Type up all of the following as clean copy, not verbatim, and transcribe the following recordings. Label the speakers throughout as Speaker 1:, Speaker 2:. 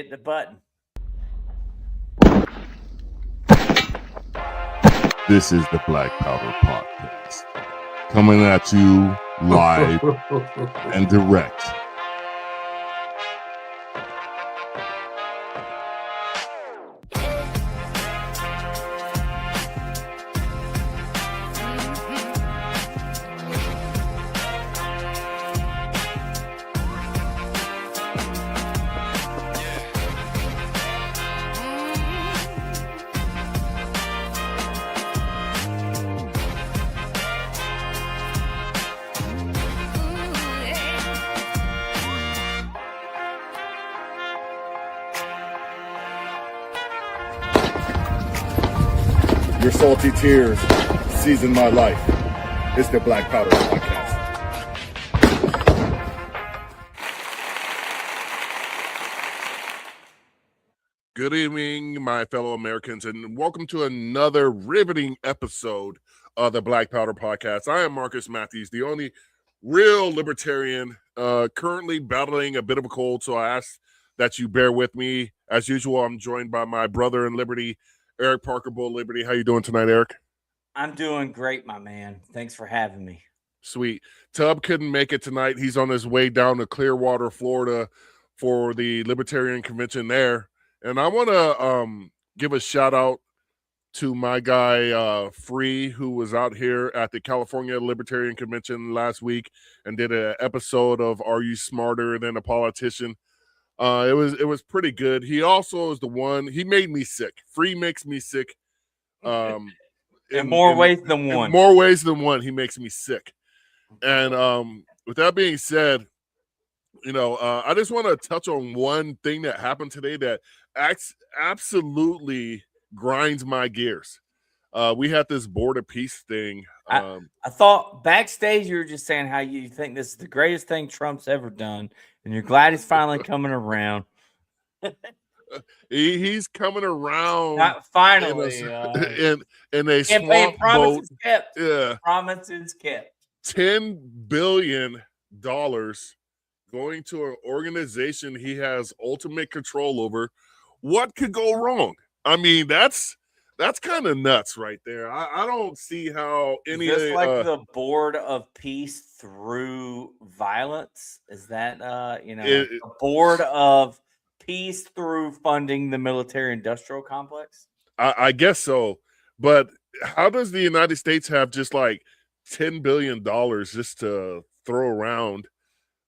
Speaker 1: hit the button.
Speaker 2: This is the Black Powder Podcast, coming at you live and direct.
Speaker 3: Your salty tears season my life. It's the Black Powder Podcast.
Speaker 2: Good evening, my fellow Americans, and welcome to another riveting episode of the Black Powder Podcast. I am Marcus Matthews, the only real libertarian, currently battling a bit of a cold, so I ask that you bear with me. As usual, I'm joined by my brother in liberty, Eric Parker, Bull Liberty. How you doing tonight, Eric?
Speaker 1: I'm doing great, my man. Thanks for having me.
Speaker 2: Sweet. Tub couldn't make it tonight. He's on his way down to Clearwater, Florida for the Libertarian Convention there. And I want to give a shout out to my guy, Free, who was out here at the California Libertarian Convention last week and did an episode of Are You Smarter Than a Politician? It was pretty good. He also is the one, he made me sick. Free makes me sick.
Speaker 1: In more ways than one.
Speaker 2: In more ways than one, he makes me sick. And with that being said, I just want to touch on one thing that happened today that absolutely grinds my gears. We had this Board of Peace thing.
Speaker 1: I thought backstage you were just saying how you think this is the greatest thing Trump's ever done, and you're glad he's finally coming around.
Speaker 2: He's coming around.
Speaker 1: Not finally.
Speaker 2: In a swamp boat.
Speaker 1: Kept.
Speaker 2: Yeah.
Speaker 1: Promises kept.
Speaker 2: $10 billion going to an organization he has ultimate control over. What could go wrong? I mean, that's kind of nuts right there. I don't see how any
Speaker 1: is this like the Board of Peace through violence? Is that a Board of Peace through funding the military-industrial complex?
Speaker 2: I guess so. But how does the United States have just like $10 billion just to throw around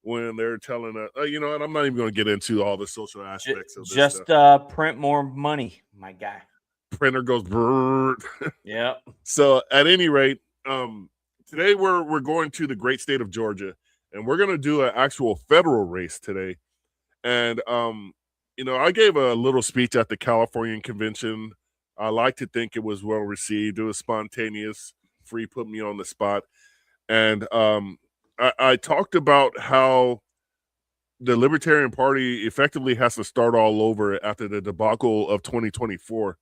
Speaker 2: when they're telling us, and I'm not even going to get into all the social aspects of this
Speaker 1: just
Speaker 2: stuff.
Speaker 1: Print more money, my guy.
Speaker 2: Printer goes brrr.
Speaker 1: Yeah. So
Speaker 2: at any rate, today we're going to the great state of Georgia, and we're going to do an actual federal race today. And I gave a little speech at the Californian convention. I like to think it was well received. It was spontaneous. Free put me on the spot, and I talked about how the Libertarian Party effectively has to start all over after the debacle of 2024.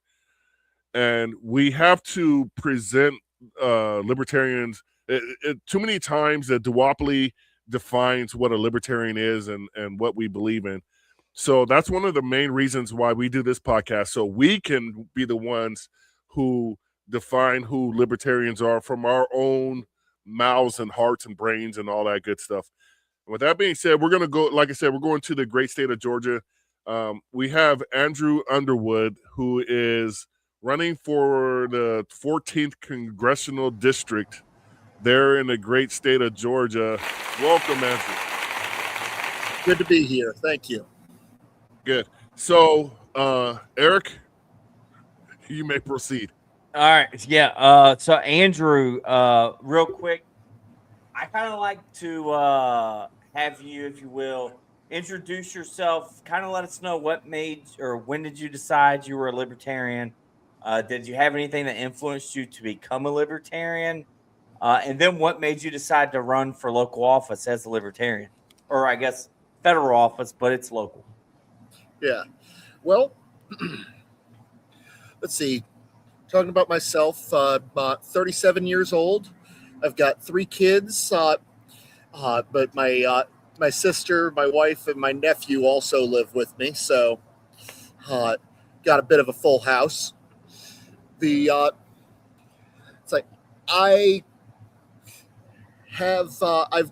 Speaker 2: And we have to present libertarians. Too many times the duopoly defines what a libertarian is and what we believe in. So that's one of the main reasons why we do this podcast, so we can be the ones who define who libertarians are from our own mouths and hearts and brains and all that good stuff. And with that being said, we're going to go, like I said, we're going to the great state of Georgia. We have Andrew Underwood, who is running for the 14th Congressional District there in the great state of Georgia. Welcome, Andrew.
Speaker 4: Good to be here. Thank you.
Speaker 2: Good. So, Eric, you may proceed.
Speaker 1: All right. Yeah. So Andrew, real quick, I kind of like to have you, if you will, introduce yourself, kind of let us know what made or when did you decide you were a libertarian? Did you have anything that influenced you to become a libertarian? And then what made you decide to run for local office as a libertarian? Or I guess federal office, but it's local.
Speaker 4: Yeah. Well, let's see. Talking about myself, about 37 years old. I've got 3 kids, but my sister, my wife, and my nephew also live with me. So got a bit of a full house. It's like I have I've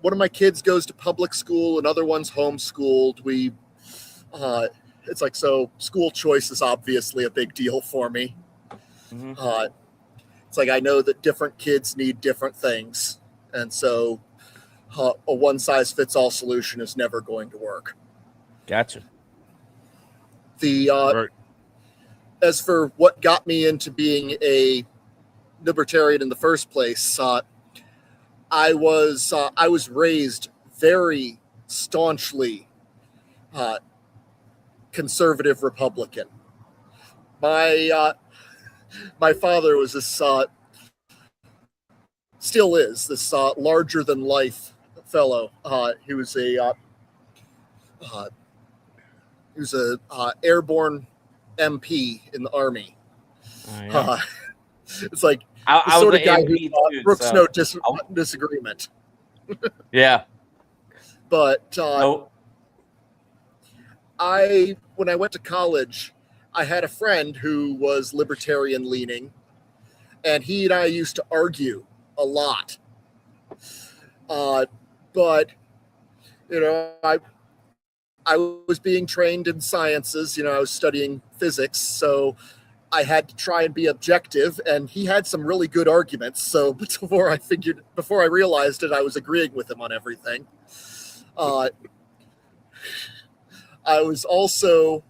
Speaker 4: one of my kids goes to public school, another one's homeschooled. It's like, so school choice is obviously a big deal for me.
Speaker 1: Mm-hmm.
Speaker 4: It's like I know that different kids need different things, and so a one-size-fits-all solution is never going to work.
Speaker 1: Gotcha.
Speaker 2: Right.
Speaker 4: As for what got me into being a libertarian in the first place, I was raised very staunchly conservative Republican. My father was this still is this larger than life fellow. He was a airborne MP in the Army.
Speaker 1: Oh, yeah.
Speaker 4: It's like
Speaker 1: I
Speaker 4: the
Speaker 1: was
Speaker 4: sort
Speaker 1: an
Speaker 4: of guy
Speaker 1: MP
Speaker 4: who
Speaker 1: too,
Speaker 4: brooks
Speaker 1: so-
Speaker 4: no disagreement.
Speaker 1: Yeah.
Speaker 4: But
Speaker 1: Oh,
Speaker 4: when I went to college, I had a friend who was libertarian leaning, and he and I used to argue a lot. But I was being trained in sciences. I was studying physics, so I had to try and be objective, and he had some really good arguments. So before I realized it, I was agreeing with him on everything. I was also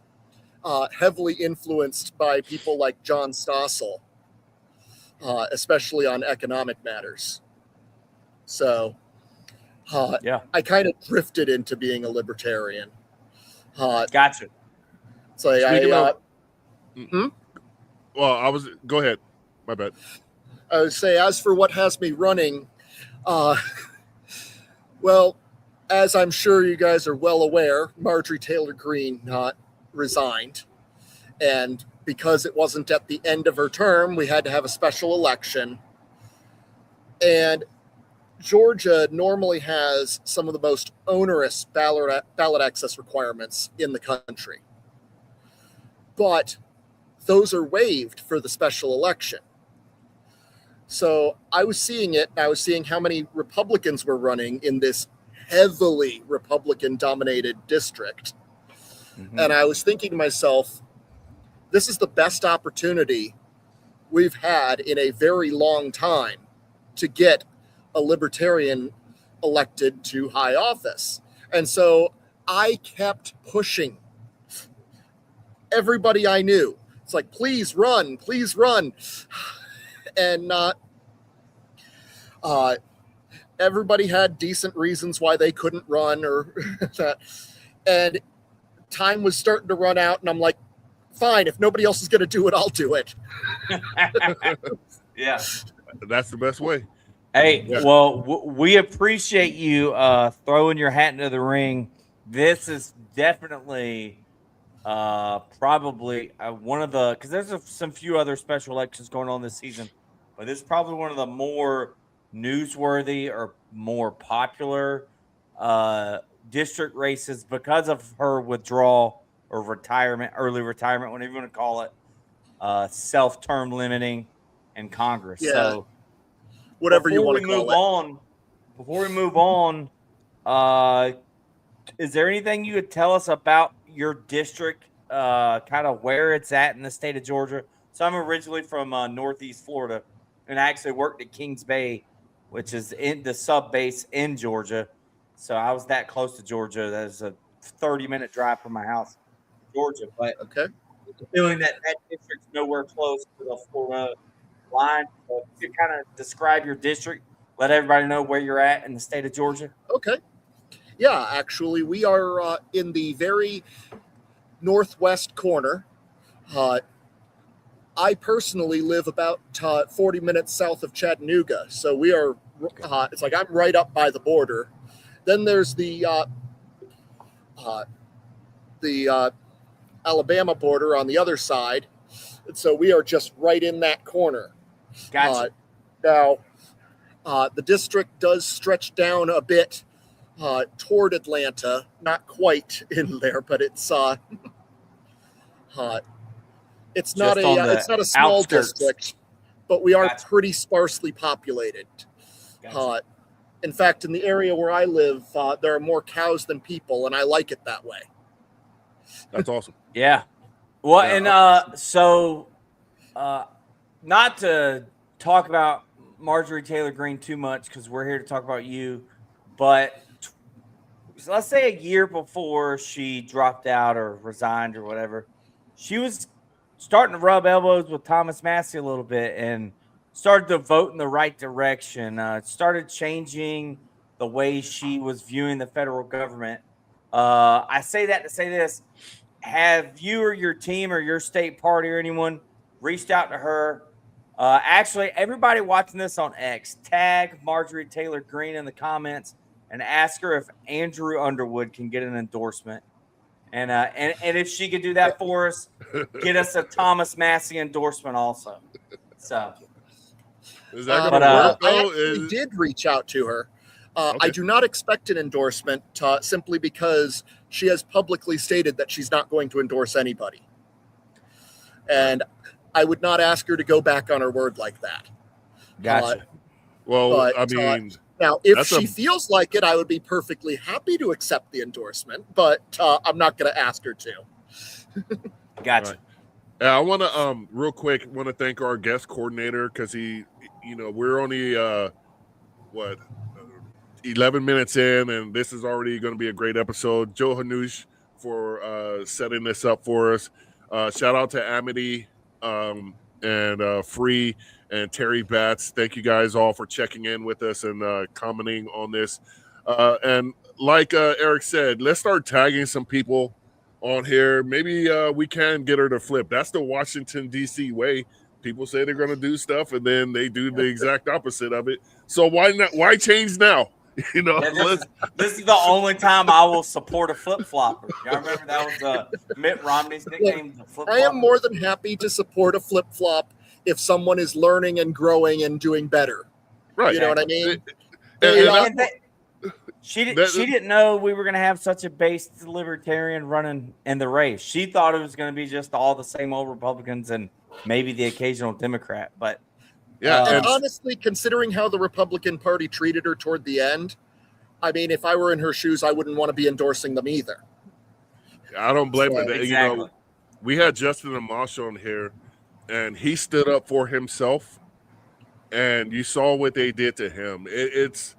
Speaker 4: heavily influenced by people like John Stossel, especially on economic matters. So
Speaker 1: yeah.
Speaker 4: I kind of drifted into being a libertarian.
Speaker 1: Gotcha.
Speaker 4: So
Speaker 2: Well, go ahead. My bad.
Speaker 4: I would say, as for what has me running, well, as I'm sure you guys are well aware, Marjorie Taylor Greene resigned. And because it wasn't at the end of her term, we had to have a special election. And Georgia normally has some of the most onerous ballot access requirements in the country. But those are waived for the special election. So I was seeing it, and I was seeing how many Republicans were running in this heavily Republican-dominated district.
Speaker 1: Mm-hmm.
Speaker 4: And I was thinking to myself, this is the best opportunity we've had in a very long time to get a libertarian elected to high office. And so I kept pushing everybody I knew. It's like, please run, please run. And everybody had decent reasons why they couldn't run or that. And time was starting to run out, and I'm like, fine, if nobody else is going to do it, I'll do it.
Speaker 1: Yeah.
Speaker 2: That's the best way.
Speaker 1: Hey,
Speaker 2: Yeah.
Speaker 1: well, we appreciate you throwing your hat into the ring. This is definitely probably one of the, because there's some few other special elections going on this season, but this is probably one of the more newsworthy or more popular district races because of her withdrawal or retirement, early retirement, whatever you want to call it, self-term limiting in Congress.
Speaker 4: Yeah.
Speaker 1: So
Speaker 4: Whatever you want to call it.
Speaker 1: Before we move on, is there anything you could tell us about your district, kind of where it's at in the state of Georgia? So I'm originally from Northeast Florida, and I actually worked at Kings Bay, which is in the sub base in Georgia. So I was that close to Georgia. That's a 30-minute drive from my house, Georgia. But
Speaker 4: Okay.
Speaker 1: the feeling that district's nowhere close to the Florida line. So if you kind of describe your district, let everybody know where you're at in the state of Georgia.
Speaker 4: Okay. Yeah, actually, we are in the very northwest corner. I personally live about 40 minutes south of Chattanooga, so we are. It's like I'm right up by the border. Then there's the Alabama border on the other side, and so we are just right in that corner.
Speaker 1: Gotcha.
Speaker 4: Now, the district does stretch down a bit toward Atlanta, not quite in there, but it's It's not
Speaker 1: Just on the
Speaker 4: it's not a small
Speaker 1: outskirts.
Speaker 4: district, but we are
Speaker 1: Gotcha.
Speaker 4: pretty sparsely populated.
Speaker 1: Gotcha.
Speaker 4: In fact, in the area where I live, there are more cows than people, and I like it that way.
Speaker 2: That's awesome.
Speaker 1: Yeah. Well,
Speaker 2: Yeah.
Speaker 1: and so not to talk about Marjorie Taylor Greene too much because we're here to talk about you, but let's say a year before she dropped out or resigned or whatever, she was starting to rub elbows with Thomas Massey a little bit and started to vote in the right direction. Started changing the way she was viewing the federal government. I say that to say this. Have you or your team or your state party or anyone reached out to her? Actually, everybody watching this on X, tag Marjorie Taylor Greene in the comments and ask her if Andrew Underwood can get an endorsement. And if she could do that for us, get us a Thomas Massey endorsement also. So
Speaker 2: Is that
Speaker 1: But,
Speaker 2: going to work,
Speaker 4: I
Speaker 2: though?
Speaker 4: actually did reach out to her.
Speaker 2: Okay.
Speaker 4: I do not expect an endorsement simply because she has publicly stated that she's not going to endorse anybody. And I would not ask her to go back on her word like that.
Speaker 1: gotcha.
Speaker 2: Well,
Speaker 4: but,
Speaker 2: I mean,
Speaker 4: Now, if
Speaker 2: That's
Speaker 4: she
Speaker 2: a-
Speaker 4: feels like it, I would be perfectly happy to accept the endorsement, but I'm not going to ask her to.
Speaker 1: Gotcha.
Speaker 2: Right. I want to real quick want to thank our guest coordinator because he, we're only 11 minutes in, and this is already going to be a great episode. Joe Hanush for setting this up for us. Shout out to Amity and Free and Terry Batts. Thank you guys all for checking in with us and commenting on this. And like Eric said, let's start tagging some people on here. Maybe we can get her to flip. That's the Washington, D.C. way. People say they're going to do stuff, and then they do the exact opposite of it. So why not? Why change now?
Speaker 1: Yeah, this is the only time I will support a flip flopper. Y'all remember that was Mitt Romney's nickname, the flip
Speaker 4: I am more than happy to support a flip flop if someone is learning and growing and doing better.
Speaker 2: Right.
Speaker 4: You know what I mean?
Speaker 1: She didn't know we were going to have such a based libertarian running in the race. She thought it was going to be just all the same old Republicans and maybe the occasional Democrat. But
Speaker 2: yeah,
Speaker 4: and honestly, considering how the Republican Party treated her toward the end, I mean, if I were in her shoes, I wouldn't want to be endorsing them either.
Speaker 2: I don't blame her.
Speaker 1: Exactly.
Speaker 2: We had Justin Amash on here, and he stood up for himself, and you saw what they did to him. It's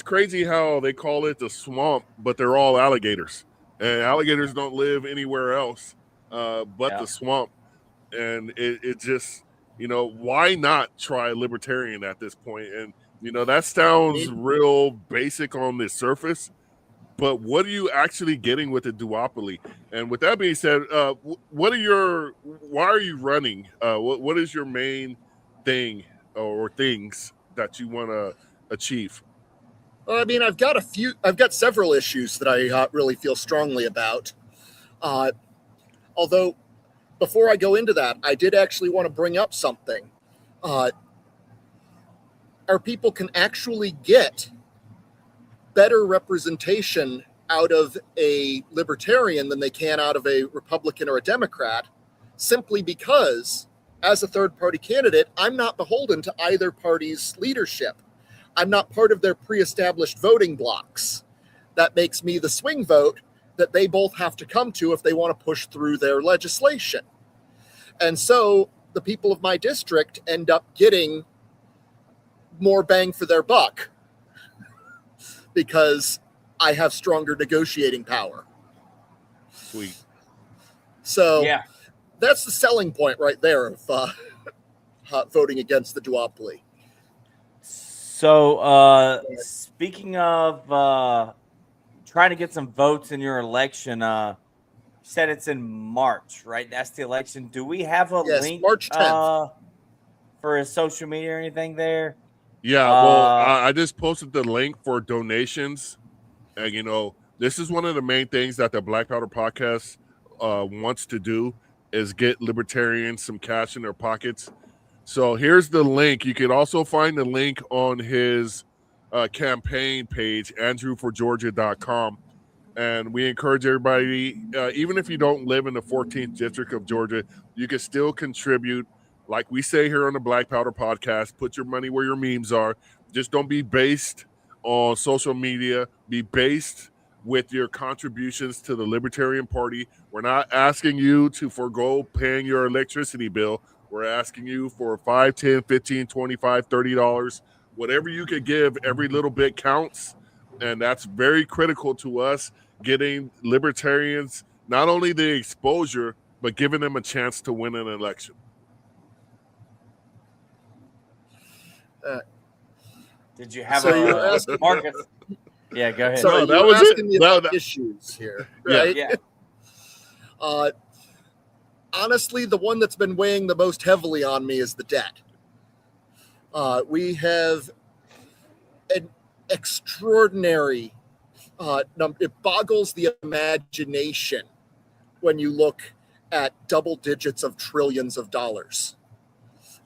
Speaker 2: crazy how they call it the swamp, but they're all alligators, and alligators don't live anywhere else but the swamp. And it just, why not try libertarian at this point? And, that sounds real basic on the surface, but what are you actually getting with the duopoly? And with that being said, why are you running? What is your main thing or things that you want to achieve?
Speaker 4: Well, I mean, I've got several issues that I really feel strongly about. Although, before I go into that, I did actually want to bring up something. Our people can actually get better representation out of a libertarian than they can out of a Republican or a Democrat, simply because, as a third-party candidate, I'm not beholden to either party's leadership. I'm not part of their pre-established voting blocks. That makes me the swing vote that they both have to come to if they want to push through their legislation. And so the people of my district end up getting more bang for their buck because I have stronger negotiating power.
Speaker 2: Sweet.
Speaker 4: So that's the selling point right there of voting against the duopoly.
Speaker 1: So, speaking of trying to get some votes in your election, you said it's in March, right? That's the election. Do we have a link
Speaker 4: March 10th.
Speaker 1: For his social media or anything there?
Speaker 2: Yeah, well, I just posted the link for donations. And, this is one of the main things that the Black Powder Podcast wants to do is get libertarians some cash in their pockets. So here's the link. You can also find the link on his campaign page, andrewforgeorgia.com. And we encourage everybody, even if you don't live in the 14th district of Georgia, you can still contribute. Like we say here on the Black Powder Podcast, put your money where your memes are. Just don't be based on social media. Be based with your contributions to the Libertarian Party. We're not asking you to forego paying your electricity bill. We're asking you for $5, $10, $15, $25, $30. Whatever you could give, every little bit counts. And that's very critical to us, getting libertarians not only the exposure, but giving them a chance to win an election.
Speaker 1: Did you have
Speaker 4: So you're asking,
Speaker 1: Marcus? Yeah, go ahead.
Speaker 4: sorry,
Speaker 2: No, that
Speaker 4: you're
Speaker 2: was
Speaker 4: asking
Speaker 2: it.
Speaker 4: me about issues here, right?
Speaker 1: Yeah.
Speaker 4: Honestly, the one that's been weighing the most heavily on me is the debt. We have an extraordinary number. It boggles the imagination when you look at double digits of trillions of dollars.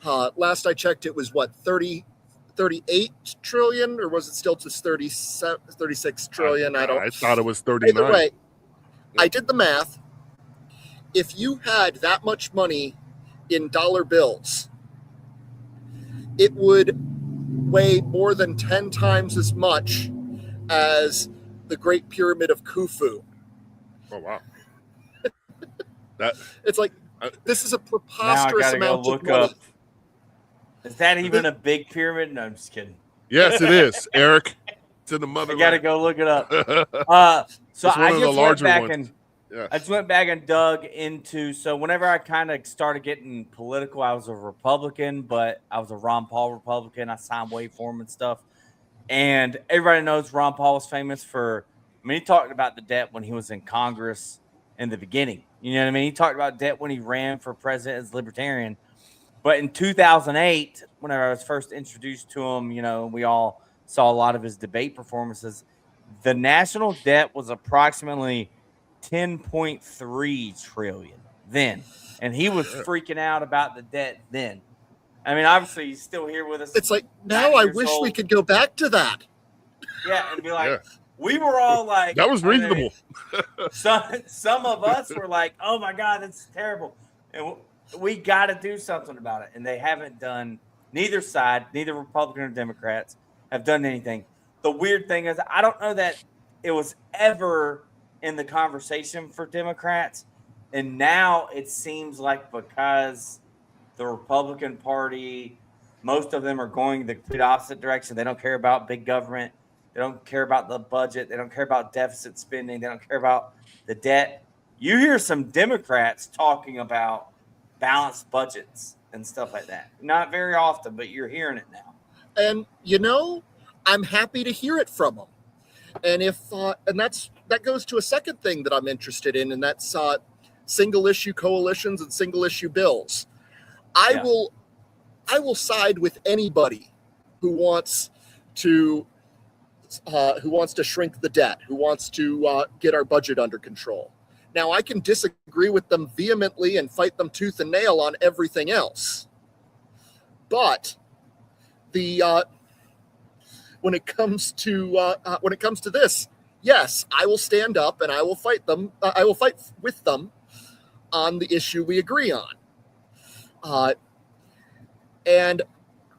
Speaker 4: Last I checked, it was what, 38 trillion, or was it still just 36 trillion?
Speaker 2: I thought it was 39.
Speaker 4: Either way, I did the math. If you had that much money in dollar bills, it would weigh more than 10 times as much as the Great Pyramid of Khufu.
Speaker 2: Oh, wow.
Speaker 4: It's like, this is a
Speaker 1: Now I
Speaker 4: preposterous
Speaker 1: gotta go
Speaker 4: amount of
Speaker 1: look
Speaker 4: money.
Speaker 1: up. Is that even a big pyramid? No, I'm just kidding.
Speaker 2: Yes, it is, Eric. It's in the
Speaker 1: I
Speaker 2: motherland.
Speaker 1: gotta go look it up. So
Speaker 2: It's one
Speaker 1: I
Speaker 2: of the
Speaker 1: just went
Speaker 2: larger
Speaker 1: back
Speaker 2: ones.
Speaker 1: and
Speaker 2: Yeah.
Speaker 1: I just went back and dug into. So whenever I kind of started getting political, I was a Republican, but I was a Ron Paul Republican. I signed way for him and stuff. And everybody knows Ron Paul was famous for. I mean, he talked about the debt when he was in Congress in the beginning. You know what I mean? He talked about debt when he ran for president as Libertarian. But in 2008, whenever I was first introduced to him, you know, we all saw a lot of his debate performances. The national debt was approximately 10.3 trillion then, and he was freaking out about the debt then. I mean, obviously, he's still here with us.
Speaker 4: It's like, now I wish we could go back to that.
Speaker 1: Yeah, and be like,
Speaker 2: Yeah.
Speaker 1: we were all like,
Speaker 2: That was reasonable.
Speaker 1: Some of us were like, oh my God, that's terrible. And we got to do something about it. And they haven't done, neither side, neither Republican or Democrats have done anything. The weird thing is, I don't know that it was ever in the conversation for Democrats. And now it seems like because the Republican Party, most of them are going the complete opposite direction. They don't care about big government. They don't care about the budget. They don't care about deficit spending. They don't care about the debt. You hear some Democrats talking about balanced budgets and stuff like that. Not very often, but you're hearing it now.
Speaker 4: And, you know, I'm happy to hear it from them. And that goes to a second thing that I'm interested in, and that's single issue coalitions and single issue bills. I will side with anybody who wants to shrink the debt, who wants to get our budget under control. Now, I can disagree with them vehemently and fight them tooth and nail on everything else. But when it comes to this, yes, I will stand up and I will fight them. I will fight with them on the issue we agree on. And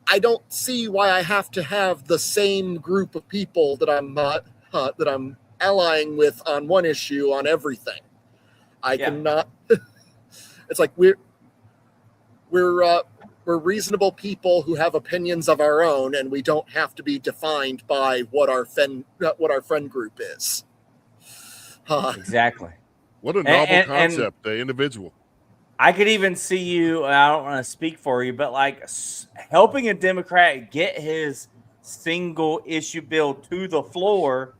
Speaker 4: I don't see why I have to have the same group of people that I'm allying with on one issue on everything. I cannot. It's like we're reasonable people who have opinions of our own, and we don't have to be defined by what our friend group is.
Speaker 1: Exactly.
Speaker 2: What a novel concept, the individual.
Speaker 1: I could even see you, I don't want to speak for you, but like helping a Democrat get his single issue bill to the floor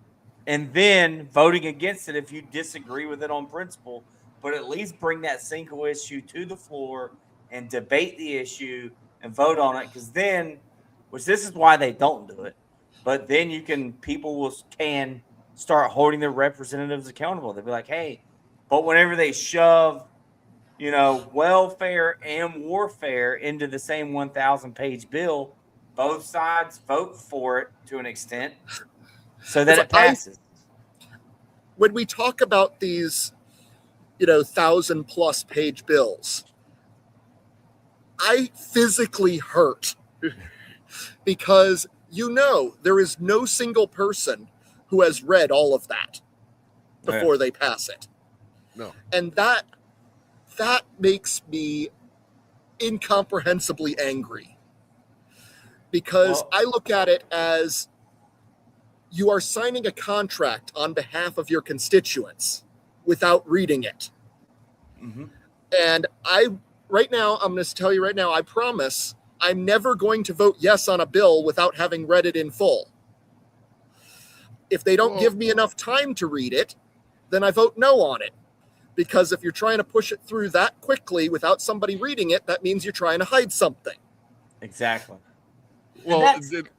Speaker 1: and then voting against it if you disagree with it on principle, but at least bring that single issue to the floor and debate the issue and vote on it. Because then, which this is why they don't do it, but then people can start holding their representatives accountable. They'll be like, hey, but whenever they shove, you know, welfare and warfare into the same 1,000-page bill, both sides vote for it to an extent so that it passes.
Speaker 4: when we talk about these, 1,000+ page bills, I physically hurt because there is no single person who has read all of that before they pass it.
Speaker 2: No.
Speaker 4: And that makes me incomprehensibly angry, because I look at it as you are signing a contract on behalf of your constituents without reading it.
Speaker 1: Mm-hmm.
Speaker 4: And I'm going to tell you right now, I promise I'm never going to vote yes on a bill without having read it in full. If they don't give me enough time to read it, then I vote no on it. Because if you're trying to push it through that quickly without somebody reading it, that means you're trying to hide something.
Speaker 1: Exactly.
Speaker 2: Well,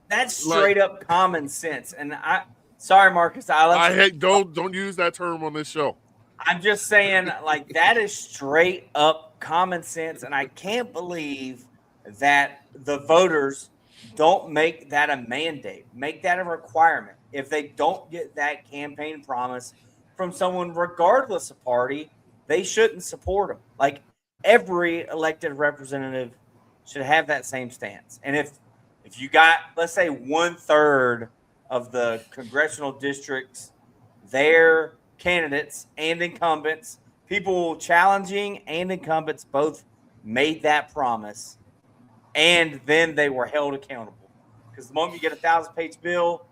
Speaker 1: that's straight up common sense. And sorry, Marcus,
Speaker 2: don't use that term on this show.
Speaker 1: I'm just saying, like, that is straight up common sense. And I can't believe that the voters don't make that a mandate, make that a requirement. If they don't get that campaign promise from someone, regardless of party, they shouldn't support them. Like, every elected representative should have that same stance. And if you got, let's say, 1/3 of the congressional districts, their candidates and incumbents, people challenging and incumbents, both made that promise, and then they were held accountable. Because the moment you get a 1,000-page bill,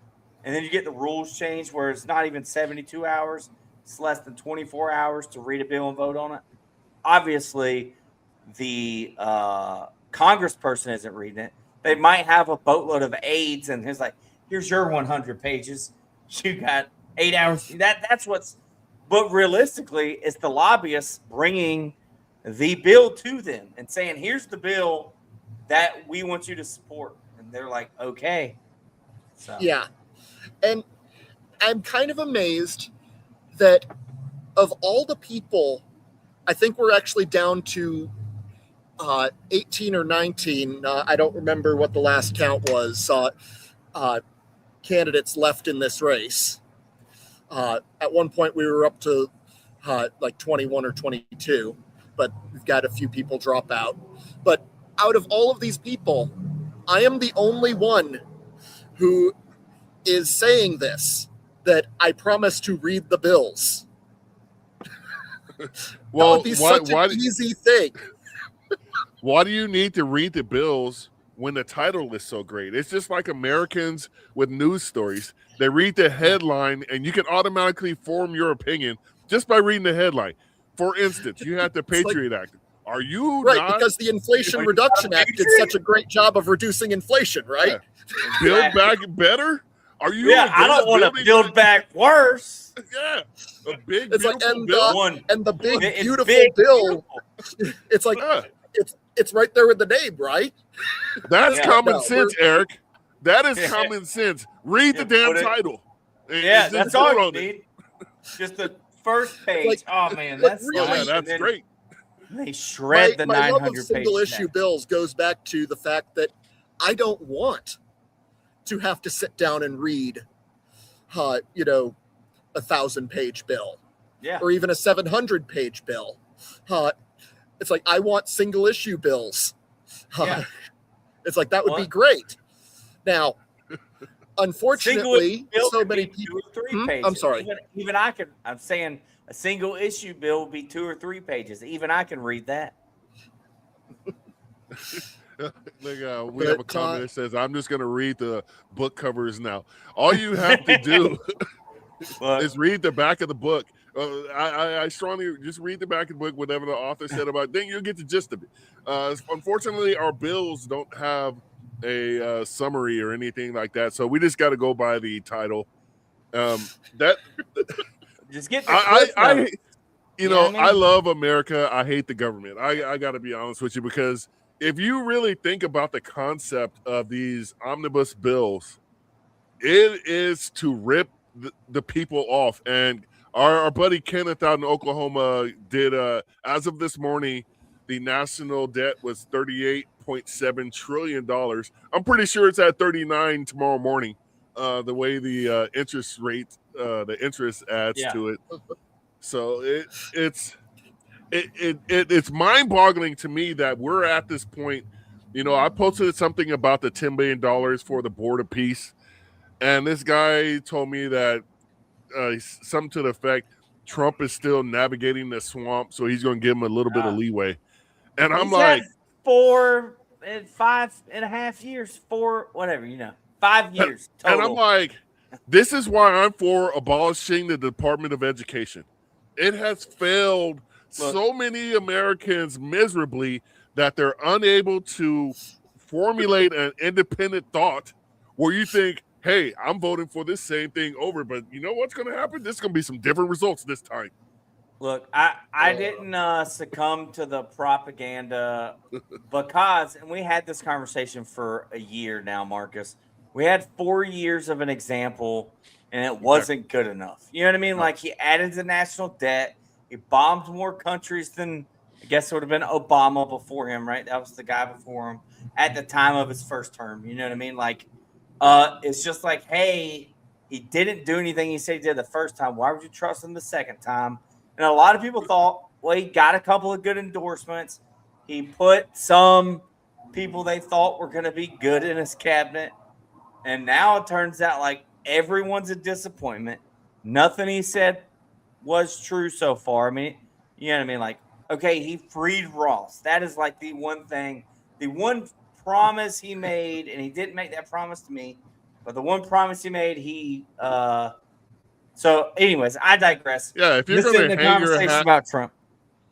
Speaker 1: and then you get the rules changed where it's not even 72 hours, it's less than 24 hours to read a bill and vote on it. Obviously, the congressperson isn't reading it. They might have a boatload of aides, and it's like, here's your 100 pages. You got 8 hours. That's what's. But realistically, it's the lobbyists bringing the bill to them and saying, here's the bill that we want you to support. And they're like, okay. So.
Speaker 4: Yeah. And I'm kind of amazed that of all the people, I think we're actually down to 18 or 19. I don't remember what the last count was. Candidates left in this race. At one point, we were up to like 21 or 22, but we've got a few people drop out. But out of all of these people, I am the only one who is saying this, that I promise to read the bills.
Speaker 2: Well,
Speaker 4: that would be such an easy thing.
Speaker 2: Why do you need to read the bills when the title is so great? It's just like Americans with news stories. They read the headline, and you can automatically form your opinion just by reading the headline. For instance, you had the Patriot Act. Are you not?
Speaker 4: Because the Inflation Reduction Act did such a great job of reducing inflation, right?
Speaker 2: Yeah. Build back better? Are you?
Speaker 1: Yeah, I don't want to build back worse.
Speaker 2: Yeah, a big,
Speaker 4: it's
Speaker 2: beautiful
Speaker 4: like,
Speaker 2: bill.
Speaker 4: And the big, beautiful bill. It's like it's right there with the name, right?
Speaker 2: That's common sense, Eric. That is common sense. Read the damn title.
Speaker 1: Yeah, that's all you need. Just the first page. Oh man, that's
Speaker 4: really,
Speaker 2: that's great.
Speaker 1: They shred the 900 page.
Speaker 4: My love of single issue bills goes back to the fact that I don't want to have to sit down and read, 1,000-page bill, or even a 700-page bill. It's like, I want single issue bills. It's like, that would be great. Now, unfortunately, so many people.
Speaker 1: 2 or 3 pages.
Speaker 4: I'm sorry.
Speaker 1: Even I could. I'm saying a single issue bill would be 2 or 3 pages. Even I can read that.
Speaker 2: We have a comment that says, "I'm just going to read the book covers now." All you have to do is read the back of the book. I strongly just read the back of the book, whatever the author said about it. Then you'll get the gist of it. Unfortunately, our bills don't have a summary or anything like that, so we just got to go by the title.
Speaker 1: Just get.
Speaker 2: I love America. I hate the government. I got to be honest with you, because if you really think about the concept of these omnibus bills, it is to rip the people off. And our buddy Kenneth out in Oklahoma did, as of this morning, the national debt was $38.7 trillion. I'm pretty sure it's at 39 tomorrow morning. the way the interest rate, the interest adds to it. So it's mind-boggling to me that we're at this point. You know, I posted something about the $10 billion for the Board of Peace, and this guy told me that something to the effect Trump is still navigating the swamp, so he's going to give him a little bit of leeway. And I'm like,
Speaker 1: had 5.5 years, 5 years total.
Speaker 2: And I'm like, this is why I'm for abolishing the Department of Education. It has failed so many Americans miserably that they're unable to formulate an independent thought where you think, hey, I'm voting for this same thing over, but you know what's going to happen? There's going to be some different results this time.
Speaker 1: Look, I didn't succumb to the propaganda because, and we had this conversation for a year now, Marcus. We had 4 years of an example, and it wasn't good enough. You know what I mean? Like, he added the national debt. He bombed more countries than, I guess, it would have been Obama before him, right? That was the guy before him at the time of his first term. You know what I mean? Like, it's just like, hey, he didn't do anything he said he did the first time. Why would you trust him the second time? And a lot of people thought, well, he got a couple of good endorsements. He put some people they thought were going to be good in his cabinet. And now it turns out like everyone's a disappointment. Nothing he said was true so far. I mean, you know what I mean? Like, okay, he freed Ross. That is like the one thing, the one promise he made, and he didn't make that promise to me, but the one promise he made, so anyways, I digress.
Speaker 2: Yeah, if you're going to hang your hat
Speaker 1: about Trump.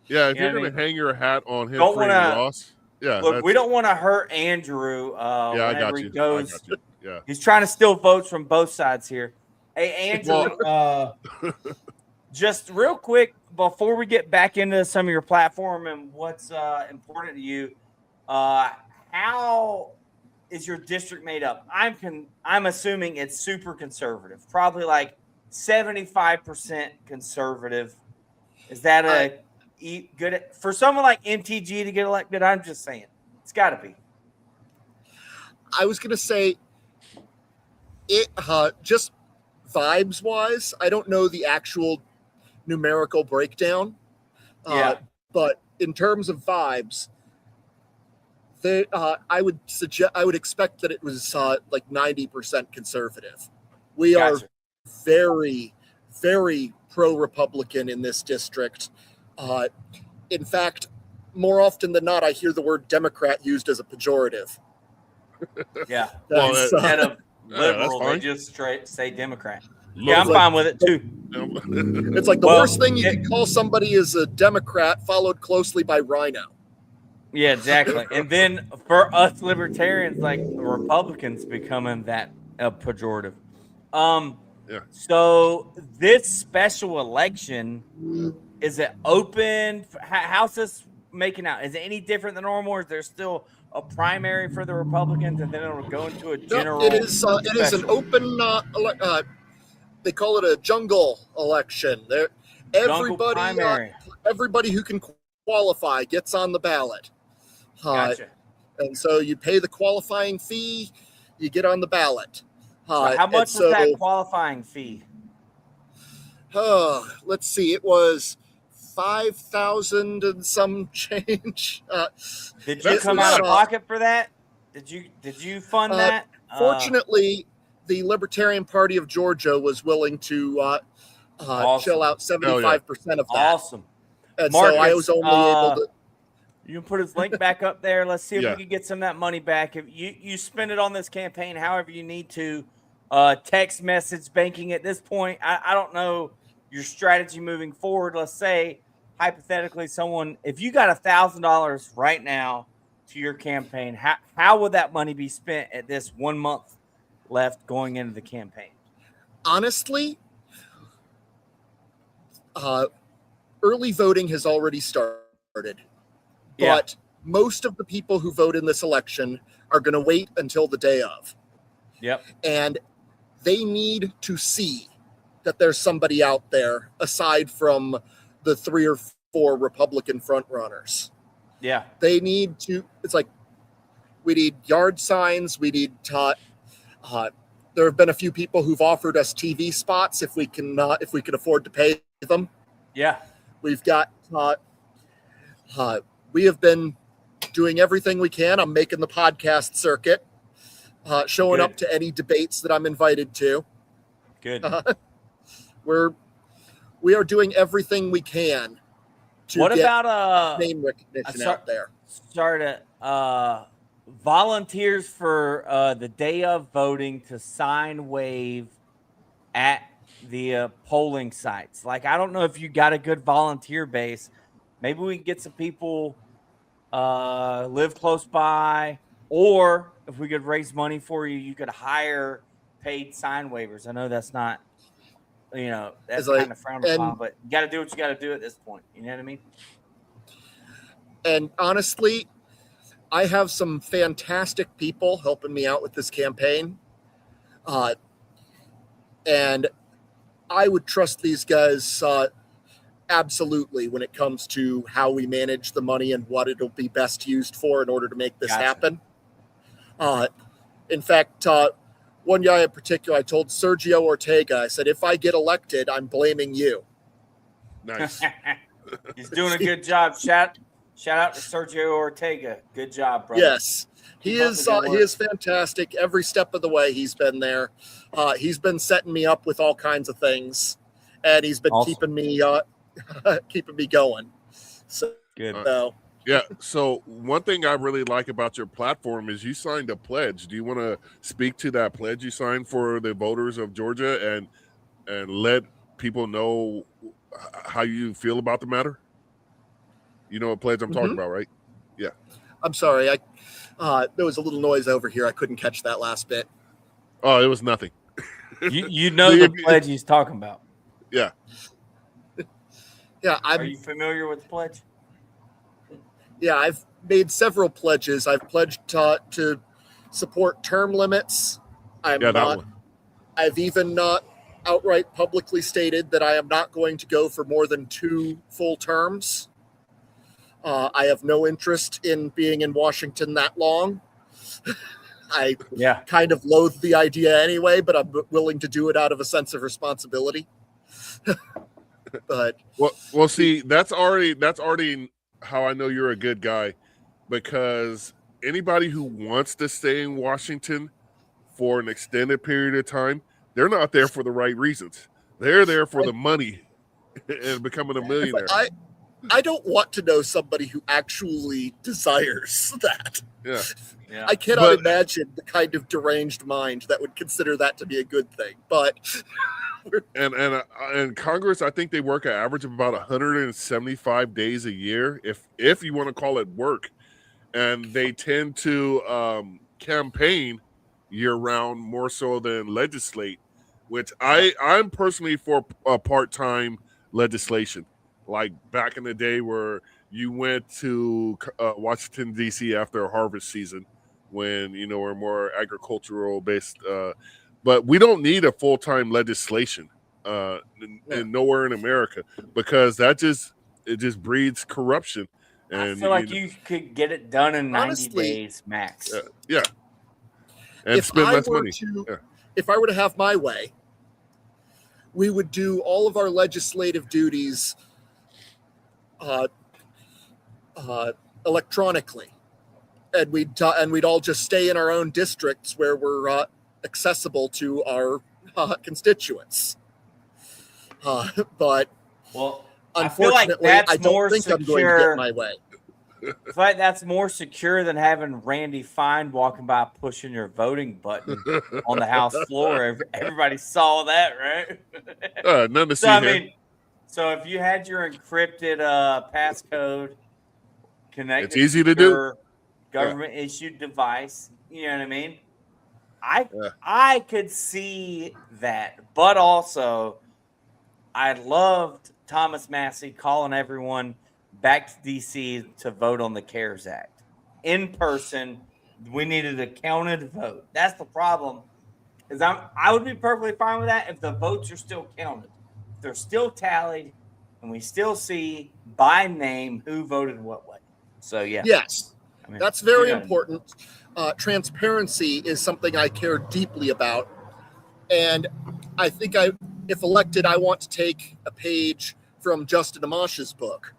Speaker 2: Yeah, if you're going to hang your hat on him freeing Ross. Yeah.
Speaker 1: Look, we don't want to hurt Andrew whenever he goes.
Speaker 2: I got you. Yeah.
Speaker 1: He's trying to steal votes from both sides here. Hey, Andrew, just real quick before we get back into some of your platform and what's important to you, how is your district made up? I'm assuming it's super conservative, probably like 75% conservative. Is that good for someone like MTG to get elected? I'm just saying, it's got to be.
Speaker 4: I was gonna say it just vibes wise. I don't know the actual numerical breakdown, but in terms of vibes, I would expect that it was like 90% conservative. We are very, very pro-Republican in this district. In fact, more often than not, I hear the word Democrat used as a pejorative.
Speaker 1: Yeah. Instead of liberal, they just straight say Democrat. Yeah, I'm fine with it too.
Speaker 4: It's like the worst thing you can call somebody is a Democrat, followed closely by Rhino.
Speaker 1: Yeah, exactly. And then for us libertarians, like Republicans becoming that pejorative. So this special election, is it open? How's this making out? Is it any different than normal, or is there still a primary for the Republicans and then it'll go into a general?
Speaker 4: No, it is an open. They call it a jungle election. Everybody who can qualify gets on the ballot.
Speaker 1: Gotcha.
Speaker 4: And so you pay the qualifying fee, you get on the ballot.
Speaker 1: So how much was that qualifying fee?
Speaker 4: Let's see. It was 5,000 and some change.
Speaker 1: Did you come out of pocket for that? Did you fund that?
Speaker 4: Fortunately, the Libertarian Party of Georgia was willing to shell out 75% of that.
Speaker 1: Awesome.
Speaker 4: And
Speaker 1: Marcus,
Speaker 4: so I was only able to.
Speaker 1: You can put his link back up there. Let's see if we can get some of that money back. If you spend it on this campaign, however you need to, text message banking at this point. I don't know your strategy moving forward. Let's say hypothetically if you got $1,000 right now to your campaign, how would that money be spent at this 1 month left going into the campaign?
Speaker 4: Honestly, early voting has already started. But most of the people who vote in this election are going to wait until the day of.
Speaker 1: Yep.
Speaker 4: And they need to see that there's somebody out there aside from the 3 or 4 Republican frontrunners.
Speaker 1: Yeah.
Speaker 4: They need to, it's like, we need yard signs. We need There have been a few people who've offered us TV spots if we can afford to pay them.
Speaker 1: Yeah.
Speaker 4: We've got we have been doing everything we can. I'm making the podcast circuit, showing up to any debates that I'm invited to.
Speaker 1: Good.
Speaker 4: We are doing everything we can to
Speaker 1: What
Speaker 4: get
Speaker 1: about
Speaker 4: name recognition out there.
Speaker 1: Start volunteers for the day of voting to sign wave at the polling sites. Like, I don't know if you got a good volunteer base. Maybe we can get some people live close by, or if we could raise money for you, you could hire paid sign waivers. I know that's not, that's kind of frowned upon, but you got to do what you got to do at this point. You know what I mean?
Speaker 4: And honestly, I have some fantastic people helping me out with this campaign. And I would trust these guys absolutely when it comes to how we manage the money and what it'll be best used for in order to make this happen. In fact, one guy in particular, I told Sergio Ortega, I said, if I get elected, I'm blaming you.
Speaker 2: Nice.
Speaker 1: He's doing a good job. Shout out to Sergio Ortega. Good job, brother.
Speaker 4: Yes, he is fantastic. Every step of the way, he's been there. He's been setting me up with all kinds of things, and he's been keeping me going. So
Speaker 1: good.
Speaker 2: Yeah. So one thing I really like about your platform is you signed a pledge. Do you want to speak to that pledge you signed for the voters of Georgia and let people know how you feel about the matter? You know what pledge I'm talking about, right? Yeah.
Speaker 4: I'm sorry. There was a little noise over here. I couldn't catch that last bit.
Speaker 2: Oh, it was nothing.
Speaker 1: You know the pledge he's talking about.
Speaker 2: Yeah.
Speaker 4: Yeah.
Speaker 1: Are you familiar with the pledge?
Speaker 4: Yeah, I've made several pledges. I've pledged to support term limits. I've even outright publicly stated that I am not going to go for more than 2 full terms. I have no interest in being in Washington that long. I kind of loathe the idea anyway, but I'm willing to do it out of a sense of responsibility. But
Speaker 2: well, see, that's already how I know you're a good guy, because anybody who wants to stay in Washington for an extended period of time, they're not there for the right reasons. They're there for the money and becoming a millionaire.
Speaker 4: I don't want to know somebody who actually desires that.
Speaker 2: Yeah.
Speaker 4: I cannot imagine the kind of deranged mind that would consider that to be a good thing. But
Speaker 2: and Congress, I think they work an average of about 175 days a year, if you want to call it work, and they tend to campaign year round more so than legislate, which I'm personally for part-time legislation, like back in the day where you went to Washington D.C. after harvest season when we're more agricultural based. But we don't need a full-time legislation and nowhere in America, because it just breeds corruption. And
Speaker 1: I feel like you could get it done in 90 days max.
Speaker 2: Yeah. And spend less money.
Speaker 4: If I were to have my way, we would do all of our legislative duties electronically, and we'd all just stay in our own districts where we're accessible to our constituents. But unfortunately, I don't think I'm going to get my way.
Speaker 1: I feel like that's more secure than having Randy Fine walking by pushing your voting button on the House floor. Everybody saw that, right?
Speaker 2: None to see
Speaker 1: so if you had your encrypted passcode connected,
Speaker 2: it's easy to do.
Speaker 1: Government issued device. You know what I mean? I could see that, but also I loved Thomas Massey calling everyone back to D.C. to vote on the CARES Act in person. We needed a counted vote. That's the problem. Is I would be perfectly fine with that if the votes are still counted, if they're still tallied, and we still see by name who voted what way. So
Speaker 4: yes, that's very important. Transparency is something I care deeply about. And I think if elected, I want to take a page from Justin Amash's book,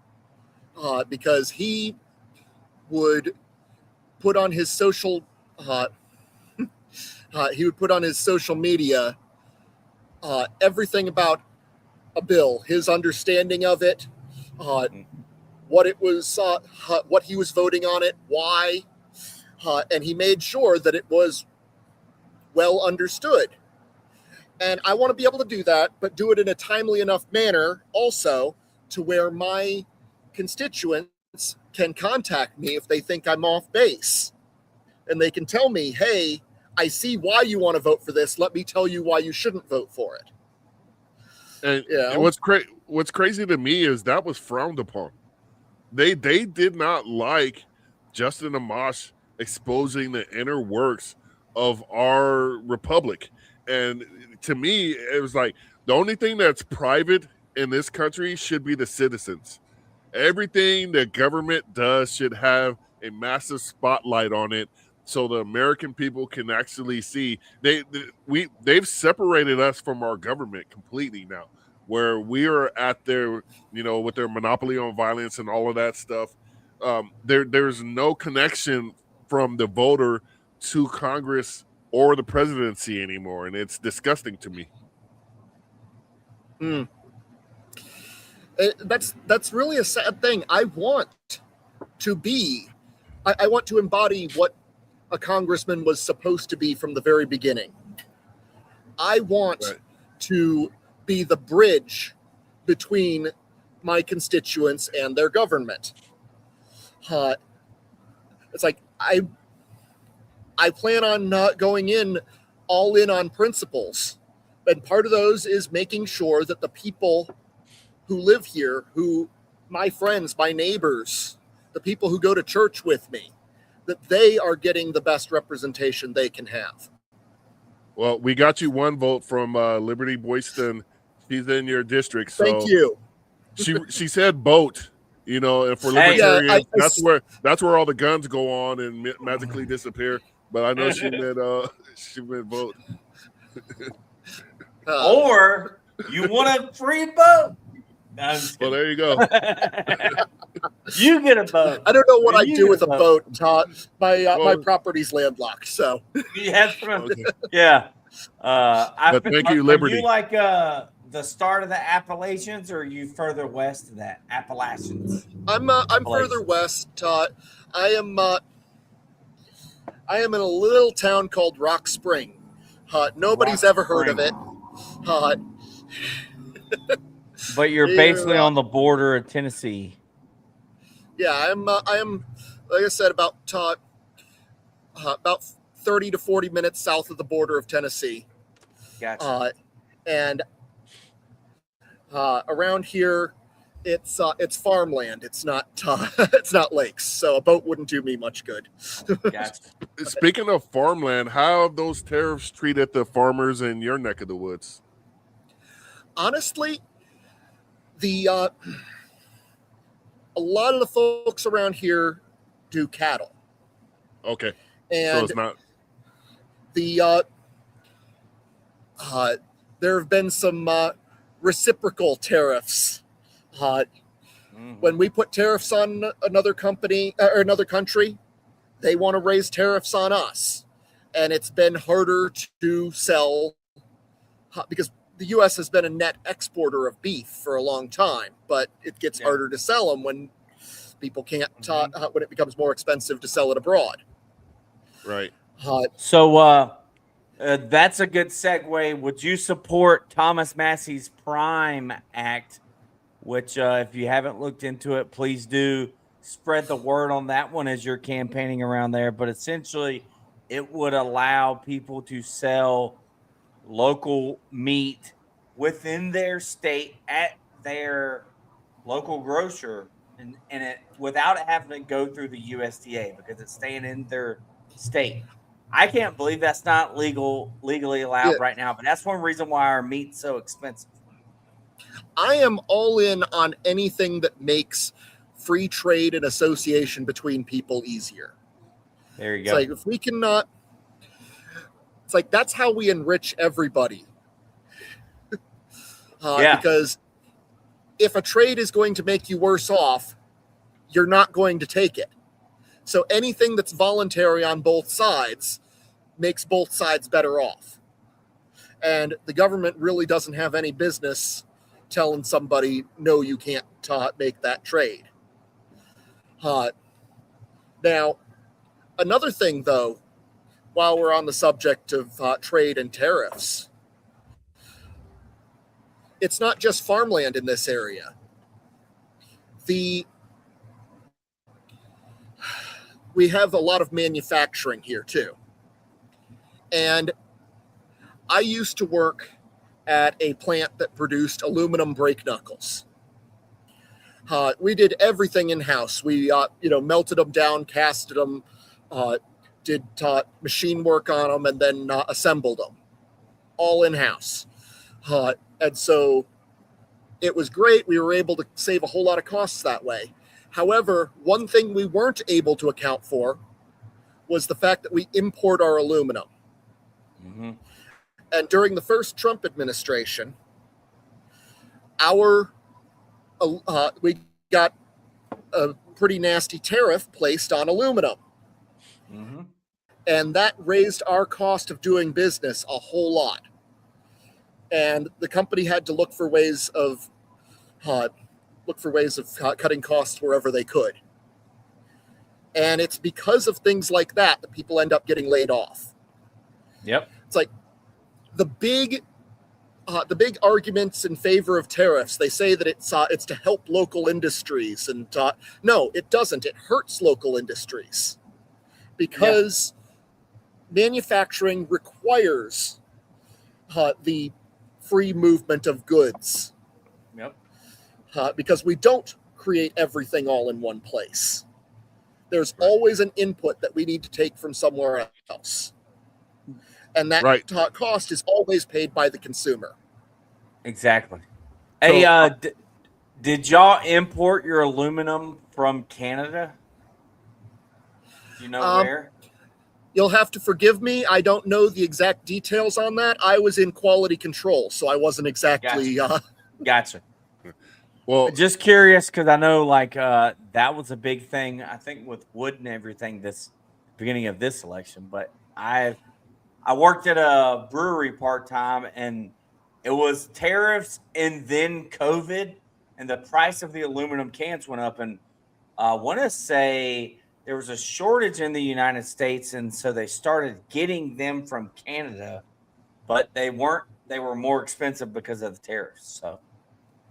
Speaker 4: because he would put on his social media everything about a bill, his understanding of it, what it was, what he was voting on it, why, and he made sure that it was well understood. And I want to be able to do that, but do it in a timely enough manner also to where my constituents can contact me if they think I'm off base. And they can tell me, hey, I see why you want to vote for this. Let me tell you why you shouldn't vote for it.
Speaker 2: And what's crazy to me is that was frowned upon. They did not like Justin Amash exposing the inner works of our republic. And to me, it was like the only thing that's private in this country should be the citizens. Everything that government does should have a massive spotlight on it, so the American people can actually see. They've separated us from our government completely now, where we are at their, with their monopoly on violence and all of that stuff. There's no connection from the voter to Congress or the presidency anymore, and it's disgusting to me.
Speaker 4: That's really a sad thing. I want to embody what a congressman was supposed to be from the very beginning. I want to be the bridge between my constituents and their government. It's like I plan on not going in all in on principles. And part of those is making sure that the people who live here, my friends, my neighbors, the people who go to church with me, that they are getting the best representation they can have.
Speaker 2: Well, we got you one vote from Liberty Boyston. She's in your district. So
Speaker 4: thank you.
Speaker 2: She said vote. And for libertarians, that's where all the guns go on and magically disappear. But I know she meant vote.
Speaker 1: Or you want a free vote?
Speaker 2: Well, there you go.
Speaker 1: You get a vote.
Speaker 4: I don't know what I do with a vote, Todd. My property's landlocked, so.
Speaker 1: Yeah.
Speaker 2: But thank you, Liberty.
Speaker 1: Are you like the start of the Appalachians, or are you further west of that? Appalachians.
Speaker 4: I'm further west, Todd. I am in a little town called Rock Spring. Nobody's ever heard of it.
Speaker 1: But you're basically on the border of Tennessee.
Speaker 4: Yeah, I am. Like I said, about 30 to 40 minutes south of the border of Tennessee.
Speaker 1: Gotcha.
Speaker 4: And around here, it's farmland. It's not lakes, so a boat wouldn't do me much good.
Speaker 1: Gotcha.
Speaker 2: Speaking of farmland, how have those tariffs treated the farmers in your neck of the woods?
Speaker 4: Honestly, a lot of the folks around here do cattle.
Speaker 2: Okay.
Speaker 4: And
Speaker 2: so it's not
Speaker 4: there have been some reciprocal tariffs. When we put tariffs on another company or another country, they want to raise tariffs on us. And it's been harder to sell because the U.S. has been a net exporter of beef for a long time, but it gets harder to sell them when people can't, when it becomes more expensive to sell it abroad.
Speaker 2: Right.
Speaker 1: So that's a good segue. Would you support Thomas Massey's Prime Act, which if you haven't looked into it, please do spread the word on that one as you're campaigning around there. But essentially, it would allow people to sell local meat within their state at their local grocer and it without it having to go through the USDA because it's staying in their state. I can't believe that's not legally allowed right now, but that's one reason why our meat's so expensive.
Speaker 4: I am all in on anything that makes free trade and association between people easier.
Speaker 1: There you go.
Speaker 4: It's like if we cannot. It's like that's how we enrich everybody.
Speaker 1: Yeah.
Speaker 4: Because if a trade is going to make you worse off, you're not going to take it. So anything that's voluntary on both sides makes both sides better off. And the government really doesn't have any business telling somebody, no, you can't make that trade. Now, another thing, though, while we're on the subject of trade and tariffs, it's not just farmland in this area. We have a lot of manufacturing here, too. And I used to work at a plant that produced aluminum brake knuckles. We did everything in-house. We, melted them down, casted them, did machine work on them, and then assembled them. All in-house. And so it was great. We were able to save a whole lot of costs that way. However, one thing we weren't able to account for was the fact that we import our aluminum.
Speaker 1: Mm-hmm.
Speaker 4: And during the first Trump administration, we got a pretty nasty tariff placed on aluminum.
Speaker 1: Mm-hmm.
Speaker 4: And that raised our cost of doing business a whole lot. And the company had to look for ways of cutting costs wherever they could. And it's because of things like that that people end up getting laid off.
Speaker 1: Yep.
Speaker 4: It's like the big arguments in favor of tariffs. They say that it's to help local industries, and no, it doesn't. It hurts local industries because manufacturing requires the free movement of goods.
Speaker 1: Yep.
Speaker 4: Because we don't create everything all in one place. There's always an input that we need to take from somewhere else. And that cost is always paid by the consumer.
Speaker 1: Exactly. Hey, did y'all import your aluminum from Canada? Do you know where?
Speaker 4: You'll have to forgive me. I don't know the exact details on that. I was in quality control, so I wasn't exactly...
Speaker 1: Gotcha.
Speaker 2: Well,
Speaker 1: just curious, because I know that was a big thing, I think, with wood and everything this beginning of this election. But I worked at a brewery part-time, and it was tariffs and then COVID, and the price of the aluminum cans went up. And I want to say there was a shortage in the United States, and so they started getting them from Canada, but they weren't. They were more expensive because of the tariffs. So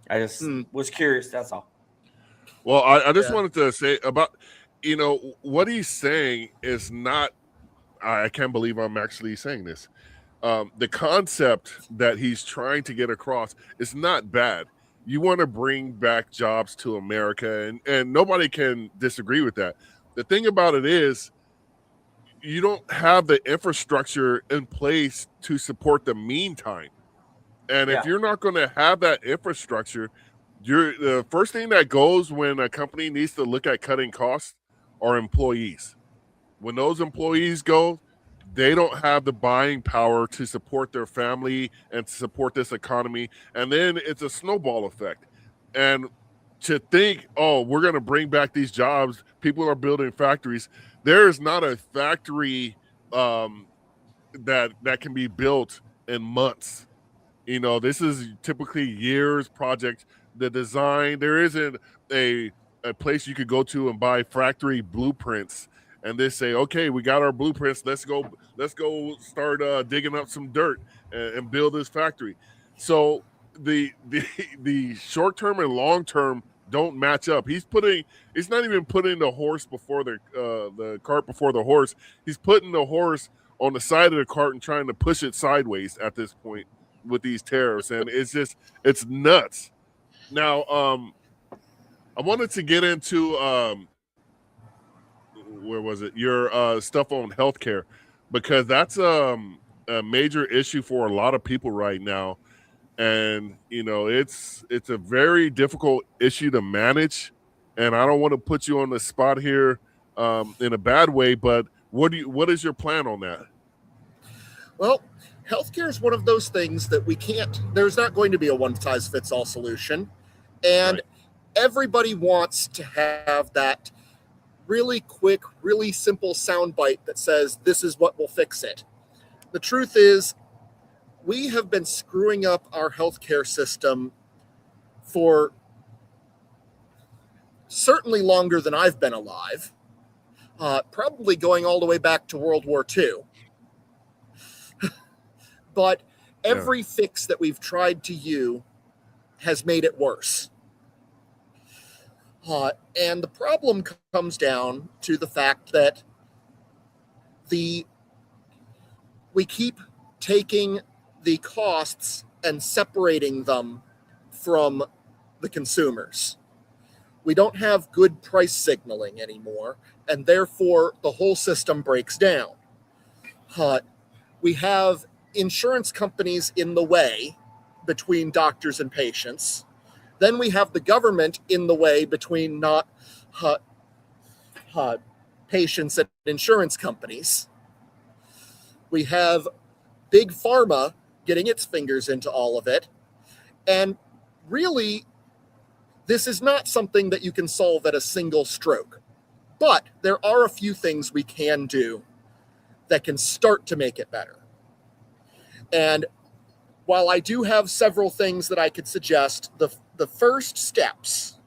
Speaker 1: I just was curious. That's all.
Speaker 2: Well, I just wanted to say about, what he's saying is not, I can't believe I'm actually saying this. The concept that he's trying to get across is not bad. You want to bring back jobs to America, and nobody can disagree with that. The thing about it is you don't have the infrastructure in place to support the meantime. And if you're not going to have that infrastructure, the first thing that goes when a company needs to look at cutting costs are employees. When those employees go, they don't have the buying power to support their family and to support this economy. And then it's a snowball effect. And to think, we're going to bring back these jobs, people are building factories. There is not a factory that can be built in months. This is typically years project. The design, there isn't a place you could go to and buy factory blueprints and they say, okay, we got our blueprints. Let's go start digging up some dirt and build this factory. So the short term and long term don't match up. He's not even putting the horse before the cart before the horse. He's putting the horse on the side of the cart and trying to push it sideways at this point with these tariffs. And it's nuts. Now, I wanted to get into where was it? Your stuff on healthcare, because that's a major issue for a lot of people right now. And it's a very difficult issue to manage. And I don't want to put you on the spot here in a bad way, but what is your plan on that?
Speaker 4: Well, healthcare is one of those things that there's not going to be a one size fits all solution. And everybody wants to have that really quick, really simple soundbite that says, this is what will fix it. The truth is, we have been screwing up our healthcare system for certainly longer than I've been alive, probably going all the way back to World War II. But every fix that we've tried to use has made it worse. And the problem comes down to the fact that we keep taking the costs and separating them from the consumers. We don't have good price signaling anymore, and therefore the whole system breaks down. We have insurance companies in the way between doctors and patients. Then we have the government in the way between patients and insurance companies. We have big pharma getting its fingers into all of it. And really, this is not something that you can solve at a single stroke. But there are a few things we can do that can start to make it better. And while I do have several things that I could suggest, the first steps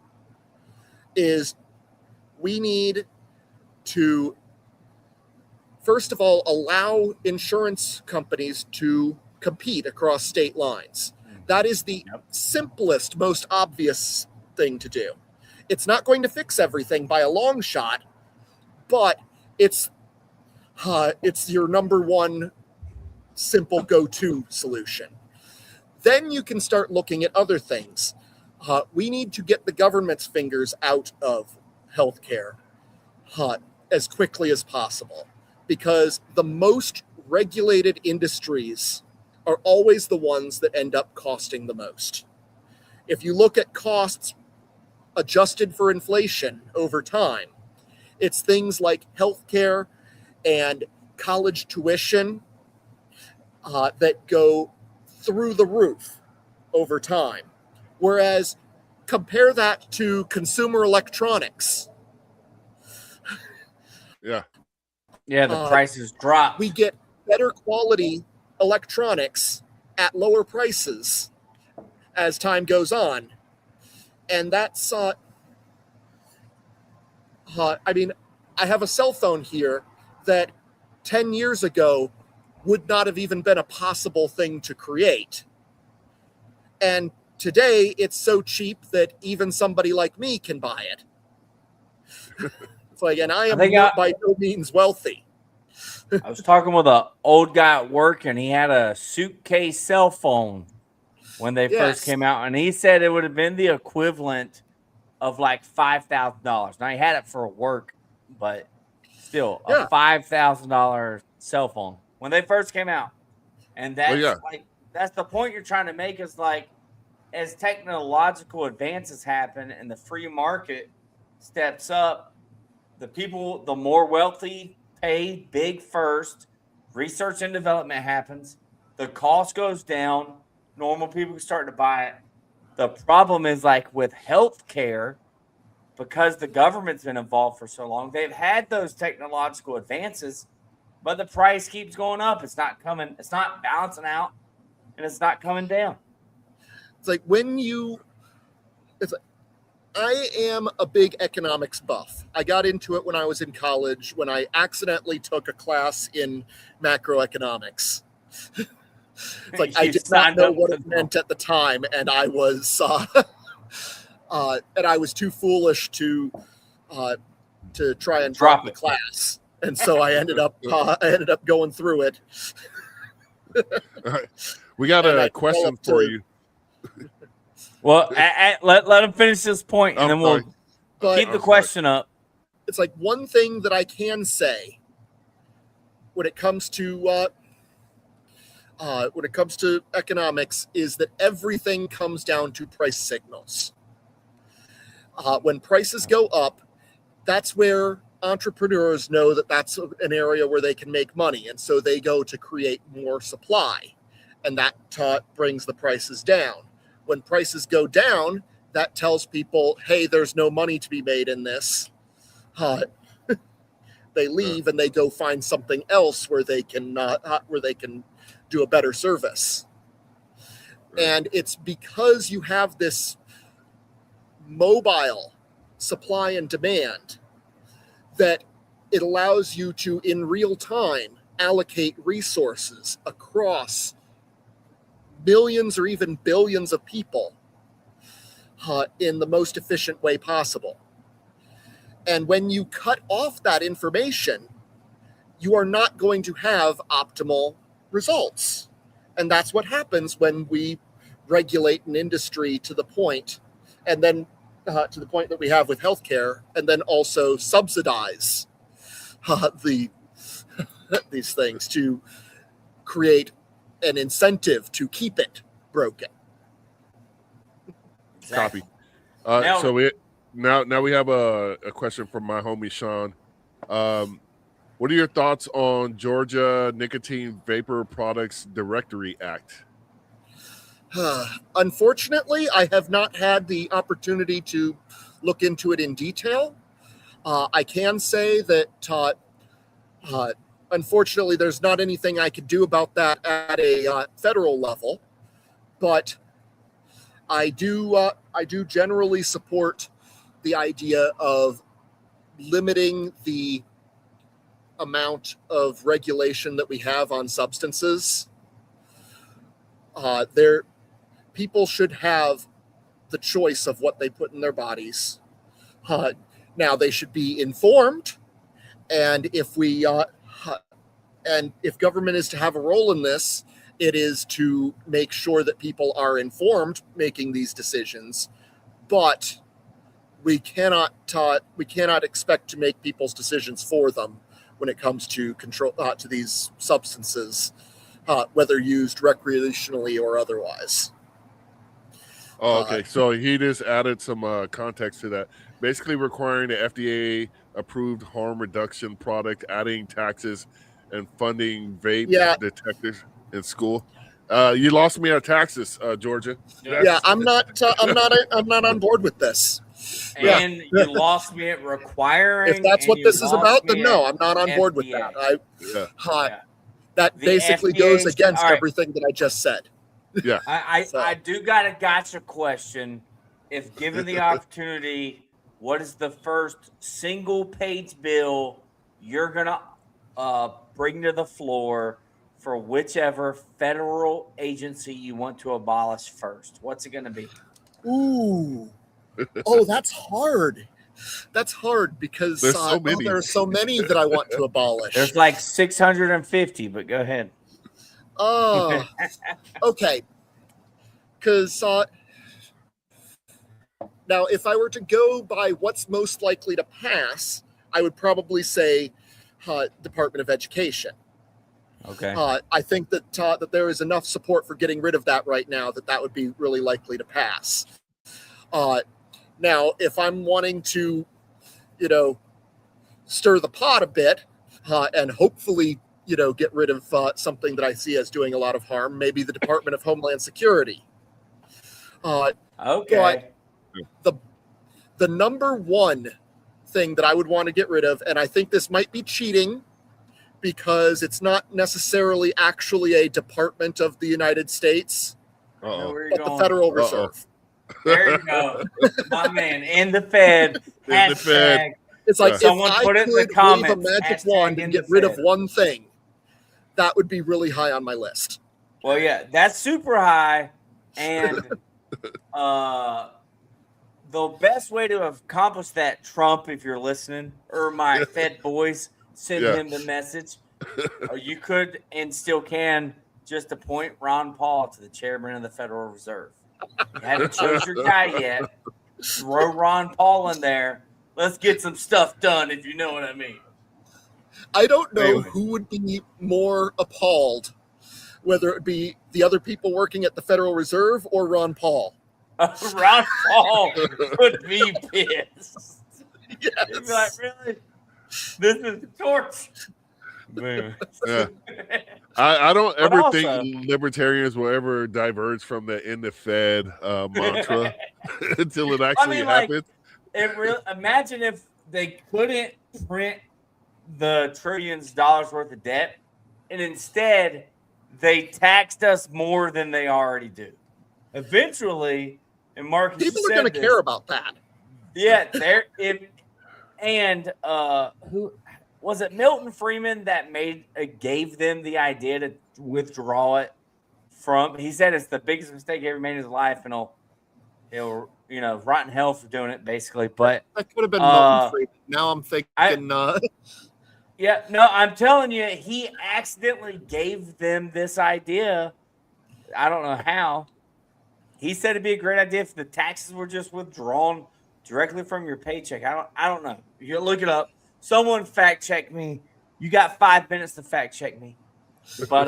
Speaker 4: is we need to, first of all, allow insurance companies to compete across state lines. That is the simplest, most obvious thing to do. It's not going to fix everything by a long shot, but it's your number one simple go-to solution. Then you can start looking at other things. We need to get the government's fingers out of healthcare as quickly as possible, because the most regulated industries are always the ones that end up costing the most. If you look at costs adjusted for inflation over time, it's things like healthcare and college tuition that go through the roof over time. Whereas compare that to consumer electronics.
Speaker 1: Yeah, the prices drop.
Speaker 4: We get better quality electronics at lower prices as time goes on. And that's, I have a cell phone here that 10 years ago would not have even been a possible thing to create. And today it's so cheap that even somebody like me can buy it. It's like, and I am by no means wealthy.
Speaker 1: I was talking with an old guy at work, and he had a suitcase cell phone when they first came out, and he said it would have been the equivalent of like $5,000. Now, he had it for work, but still a $5,000 cell phone when they first came out. And that's that's the point you're trying to make, is like, as technological advances happen and the free market steps up, the more wealthy pay big first, research and development happens, the cost goes down, normal people start to buy it. The problem is, like with healthcare, because the government's been involved for so long, they've had those technological advances, but the price keeps going up. It's not balancing out, and it's not coming down.
Speaker 4: It's like I am a big economics buff. I got into it when I was in college, when I accidentally took a class in macroeconomics. It's like I did not know what it meant at the time, and I was too foolish to try and drop the class, and so I ended up going through it.
Speaker 2: All right. We got a question for you.
Speaker 1: Well, let him finish this point, and then we'll keep the question up.
Speaker 4: It's like, one thing that I can say when it comes to economics is that everything comes down to price signals. When prices go up, that's where entrepreneurs know that that's an area where they can make money, and so they go to create more supply, and that brings the prices down. When prices go down, that tells people, hey, there's no money to be made in this. They leave and they go find something else where they can do a better service. And it's because you have this mobile supply and demand that it allows you to, in real time, allocate resources across millions or even billions of people in the most efficient way possible. And when you cut off that information, you are not going to have optimal results. And that's what happens when we regulate an industry to the point, and then to the point that we have with healthcare, and then also subsidize these things to create an incentive to keep it broken.
Speaker 2: Copy. So we now we have a question from my homie Sean. What are your thoughts on Georgia Nicotine Vapor Products Directory Act?
Speaker 4: Unfortunately, I have not had the opportunity to look into it in detail. I can say that unfortunately, there's not anything I could do about that at a federal level, but I do generally support the idea of limiting the amount of regulation that we have on substances. People should have the choice of what they put in their bodies. Now they should be informed, and if government is to have a role in this, it is to make sure that people are informed making these decisions. But we cannot expect to make people's decisions for them when it comes to control to these substances, whether used recreationally or otherwise.
Speaker 2: Oh, okay. So he just added some context to that. Basically requiring the FDA approved harm reduction product, adding taxes and funding vape detectors in school. You lost me at taxes, Georgia.
Speaker 4: Yeah, I'm not on board with this.
Speaker 1: And you lost me at requiring.
Speaker 4: If that's what this is about, then no, I'm not on board with that. That basically goes against everything that I just said.
Speaker 2: Yeah.
Speaker 1: I do got a gotcha question. If given the opportunity, what is the first single page bill you're gonna bring to the floor for whichever federal agency you want to abolish first? What's it gonna be?
Speaker 4: Ooh. Oh, that's hard. That's hard because
Speaker 2: there's so many.
Speaker 4: There are so many that I want to abolish.
Speaker 1: There's like 650, but go ahead.
Speaker 4: Oh, okay. Because now, if I were to go by what's most likely to pass, I would probably say Department of Education.
Speaker 1: Okay.
Speaker 4: I think that there is enough support for getting rid of that right now that would be really likely to pass. Now, if I'm wanting to, stir the pot a bit and hopefully, get rid of something that I see as doing a lot of harm, maybe the Department of Homeland Security.
Speaker 1: Okay.
Speaker 4: But the number one thing that I would want to get rid of, and I think this might be cheating because it's not necessarily actually a department of the United States, but the Federal Reserve.
Speaker 1: There you go. My man, in the Fed.
Speaker 2: In the Fed.
Speaker 4: It's like
Speaker 1: someone
Speaker 4: if
Speaker 1: put
Speaker 4: I
Speaker 1: it in the
Speaker 4: could
Speaker 1: comments,
Speaker 4: wave a magic wand and get rid of one thing, that would be really high on my list.
Speaker 1: Well, yeah, that's super high. And the best way to accomplish that, Trump, if you're listening, or my Fed boys, send him the message. Or you could and still can just appoint Ron Paul to the chairman of the Federal Reserve. You haven't chose your guy yet. Throw Ron Paul in there. Let's get some stuff done, if you know what I mean.
Speaker 4: I don't know who would be more appalled, whether it be the other people working at the Federal Reserve or Ron Paul.
Speaker 1: Ron Paul would be pissed.
Speaker 4: Yes.
Speaker 1: He'd be like, really? This is the torch. Man.
Speaker 2: Yeah. I don't
Speaker 1: But
Speaker 2: ever
Speaker 1: also-
Speaker 2: think libertarians will ever diverge from the "in the Fed" mantra until it actually happens.
Speaker 1: Imagine if they couldn't print the trillions of dollars worth of debt, and instead they taxed us more than they already do. Eventually, and Marcus,
Speaker 4: People are going to care about that.
Speaker 1: Yeah, who was it? Milton Friedman that gave them the idea to withdraw it from. He said it's the biggest mistake he ever made in his life, and he'll rot in hell for doing it, basically. But
Speaker 4: that could have been Milton Friedman. Now I'm thinking.
Speaker 1: Yeah, no, I'm telling you, he accidentally gave them this idea. I don't know how. He said it'd be a great idea if the taxes were just withdrawn directly from your paycheck. I don't know. You look it up. Someone fact check me. You got 5 minutes to fact check me. But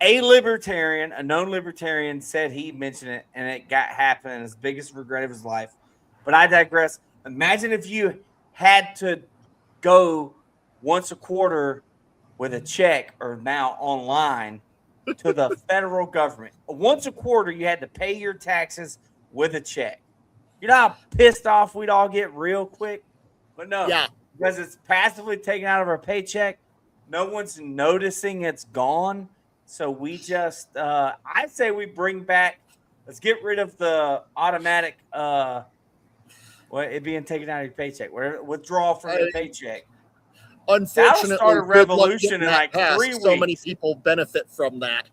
Speaker 1: a libertarian, a known libertarian, said he mentioned it and it happened, his biggest regret of his life. But I digress. Imagine if you had to go once a quarter with a check or now online to the federal government. Once a quarter, you had to pay your taxes with a check. You know how pissed off we'd all get real quick? But no, because it's passively taken out of our paycheck. No one's noticing it's gone. So we just, I say we bring back, let's get rid of the automatic, it being taken out of your paycheck, whatever, withdrawal from your paycheck.
Speaker 4: Unfortunately,
Speaker 1: start a revolution in like 3 weeks.
Speaker 4: So many people benefit from that.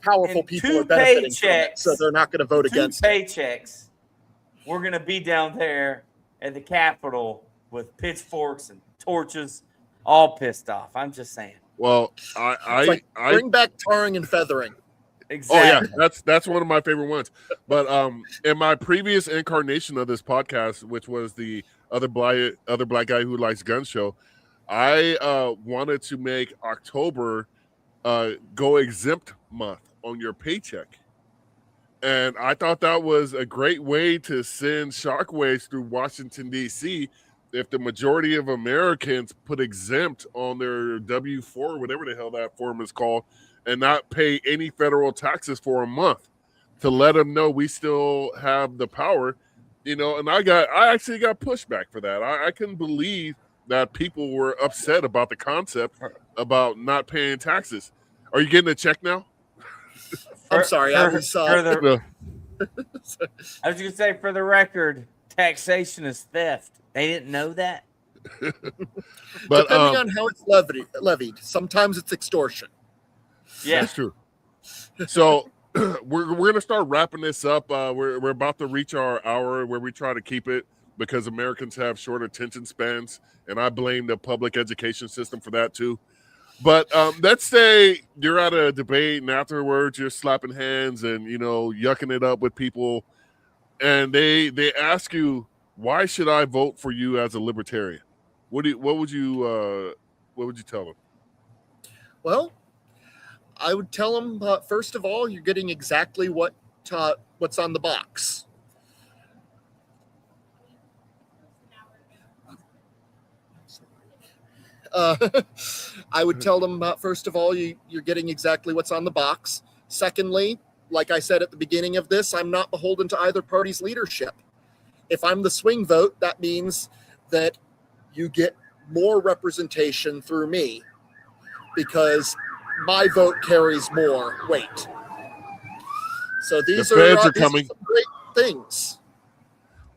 Speaker 4: Powerful people are benefiting from it, so they're not going to vote against
Speaker 1: paychecks. We're going to be down there at the Capitol with pitchforks and torches, all pissed off. I'm just saying.
Speaker 2: Well, I
Speaker 4: bring back tarring and feathering.
Speaker 1: Exactly.
Speaker 2: Oh yeah, that's one of my favorite ones. But in my previous incarnation of this podcast, which was the other black guy who likes guns show, I wanted to make October go exempt month on your paycheck. And I thought that was a great way to send shockwaves through Washington, D.C. if the majority of Americans put exempt on their W-4, whatever the hell that form is called, and not pay any federal taxes for a month to let them know we still have the power. And I actually got pushback for that. I couldn't believe that people were upset about the concept about not paying taxes. Are you getting a check now?
Speaker 4: I'm sorry. I was
Speaker 1: going to say, for the record, taxation is theft. They didn't know that.
Speaker 2: But
Speaker 4: depending on how it's levied, sometimes it's extortion.
Speaker 1: Yeah,
Speaker 2: that's true. So we're going to start wrapping this up. We're about to reach our hour where we try to keep it because Americans have short attention spans, and I blame the public education system for that too. But let's say you're at a debate and afterwards you're slapping hands and, yucking it up with people. And they ask you, why should I vote for you as a libertarian? What would you tell them?
Speaker 4: Well, I would tell them, first of all, you're getting exactly what's on the box. I would tell them, first of all, you're getting exactly what's on the box. Secondly, like I said at the beginning of this, I'm not beholden to either party's leadership. If I'm the swing vote, that means that you get more representation through me because my vote carries more weight. So these are coming. Some great things.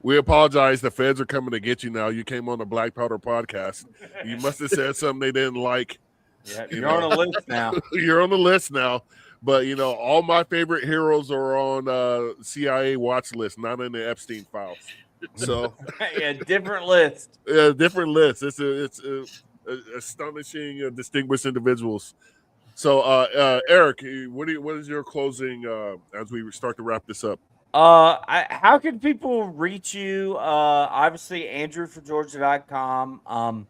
Speaker 2: We apologize. The feds are coming to get you now. You came on the Black Powder podcast. You must have said something they didn't like.
Speaker 1: Yeah, you're on a list now.
Speaker 2: You're on the list now. But, all my favorite heroes are on CIA watch list, not in the Epstein files. So
Speaker 1: yeah, different list.
Speaker 2: Yeah, different list. It's astonishing, distinguished individuals. So, Eric, what is your closing as we start to wrap this up?
Speaker 1: How can people reach you? Obviously, AndrewForGeorgia.com.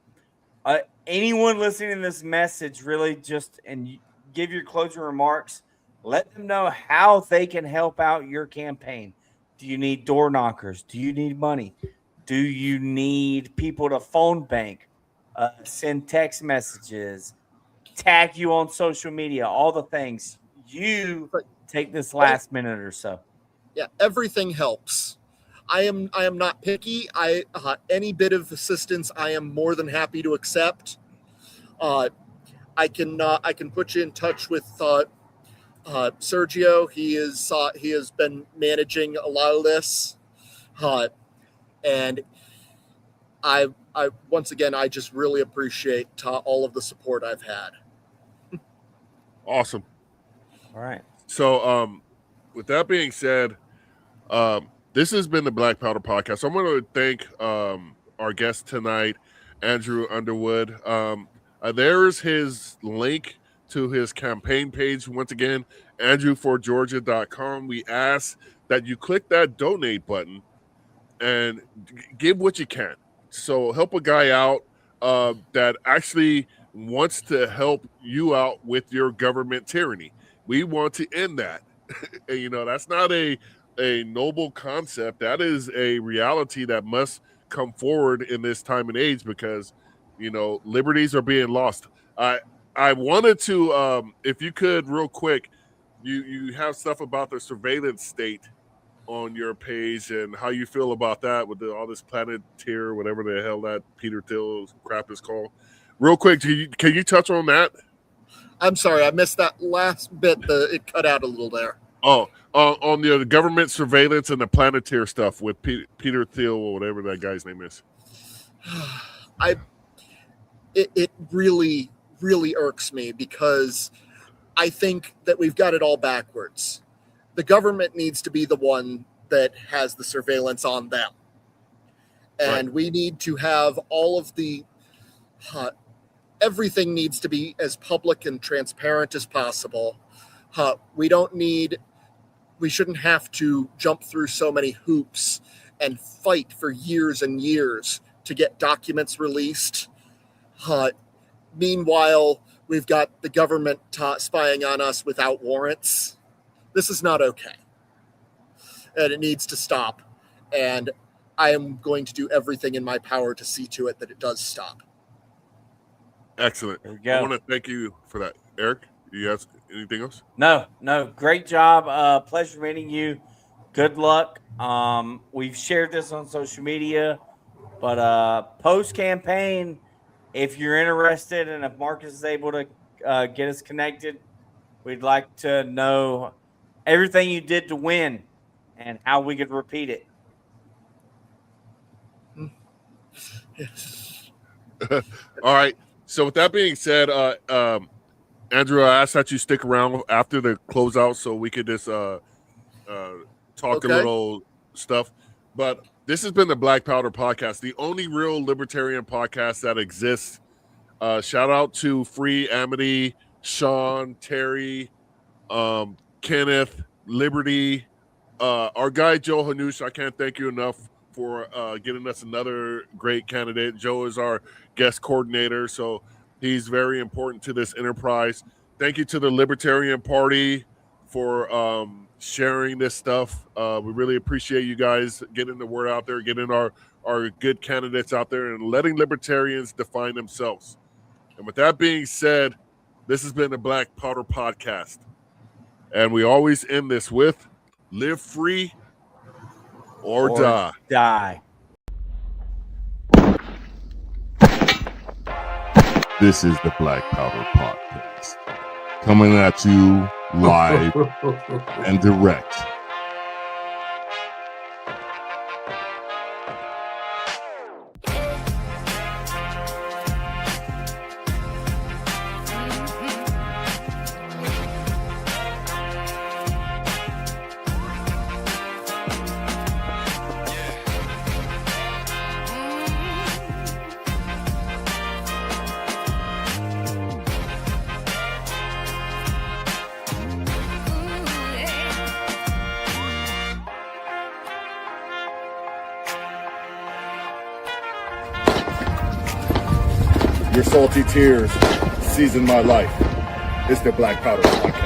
Speaker 1: Anyone listening to this message, really and give your closing remarks. Let them know how they can help out your campaign. Do you need door knockers? Do you need money? Do you need people to phone bank, send text messages, tag you on social media, all the things? You take this last minute or so.
Speaker 4: Yeah, everything helps. I am not picky. Any bit of assistance I am more than happy to accept. I can put you in touch with Sergio. He has been managing a lot of this, and I once again I just really appreciate all of the support I've had.
Speaker 2: Awesome.
Speaker 1: All right.
Speaker 2: So, with that being said, this has been the Black Powder Podcast. So I'm going to thank our guest tonight, Andrew Underwood. There's his link to his campaign page. Once again, andrewforgeorgia.com. We ask that you click that donate button and give what you can. So help a guy out that actually wants to help you out with your government tyranny. We want to end that. And, that's not a noble concept. That is a reality that must come forward in this time and age because, liberties are being lost. I wanted to, if you could real quick, you have stuff about the surveillance state on your page and how you feel about that with all this Planeteer, whatever the hell that Peter Thiel crap is called. Real quick, can you touch on that?
Speaker 4: I'm sorry, I missed that last bit. It cut out a little there.
Speaker 2: Oh, on the government surveillance and the Planeteer stuff with Peter Thiel or whatever that guy's name is.
Speaker 4: It really, really irks me because I think that we've got it all backwards. The government needs to be the one that has the surveillance on them. And we need to have all of the everything needs to be as public and transparent as possible. We shouldn't have to jump through so many hoops and fight for years and years to get documents released. Meanwhile, we've got the government spying on us without warrants. This is not okay. And it needs to stop. And I am going to do everything in my power to see to it that it does stop.
Speaker 2: Excellent.
Speaker 1: There we go.
Speaker 2: I want to thank you for that. Eric, you have anything else?
Speaker 1: No. Great job. Pleasure meeting you. Good luck. We've shared this on social media, but post-campaign, if you're interested and if Marcus is able to get us connected, we'd like to know everything you did to win and how we could repeat it.
Speaker 2: All right. So with that being said, Andrew, I ask that you stick around after the closeout so we could just talk a little stuff. But this has been the Black Powder Podcast, the only real libertarian podcast that exists. Shout out to Free Amity, Sean, Terry, Kenneth, Liberty, our guy Joe Hanush. I can't thank you enough for getting us another great candidate. Joe is our guest coordinator, so he's very important to this enterprise. Thank you to the Libertarian Party for sharing this stuff. We really appreciate you guys getting the word out there, getting our good candidates out there, and letting libertarians define themselves. And with that being said, this has been the Black Powder Podcast. And we always end this with live free or die.
Speaker 3: This is the Black Powder Podcast, coming at you live and direct. Your salty tears season my life. It's the Black Powder Podcast.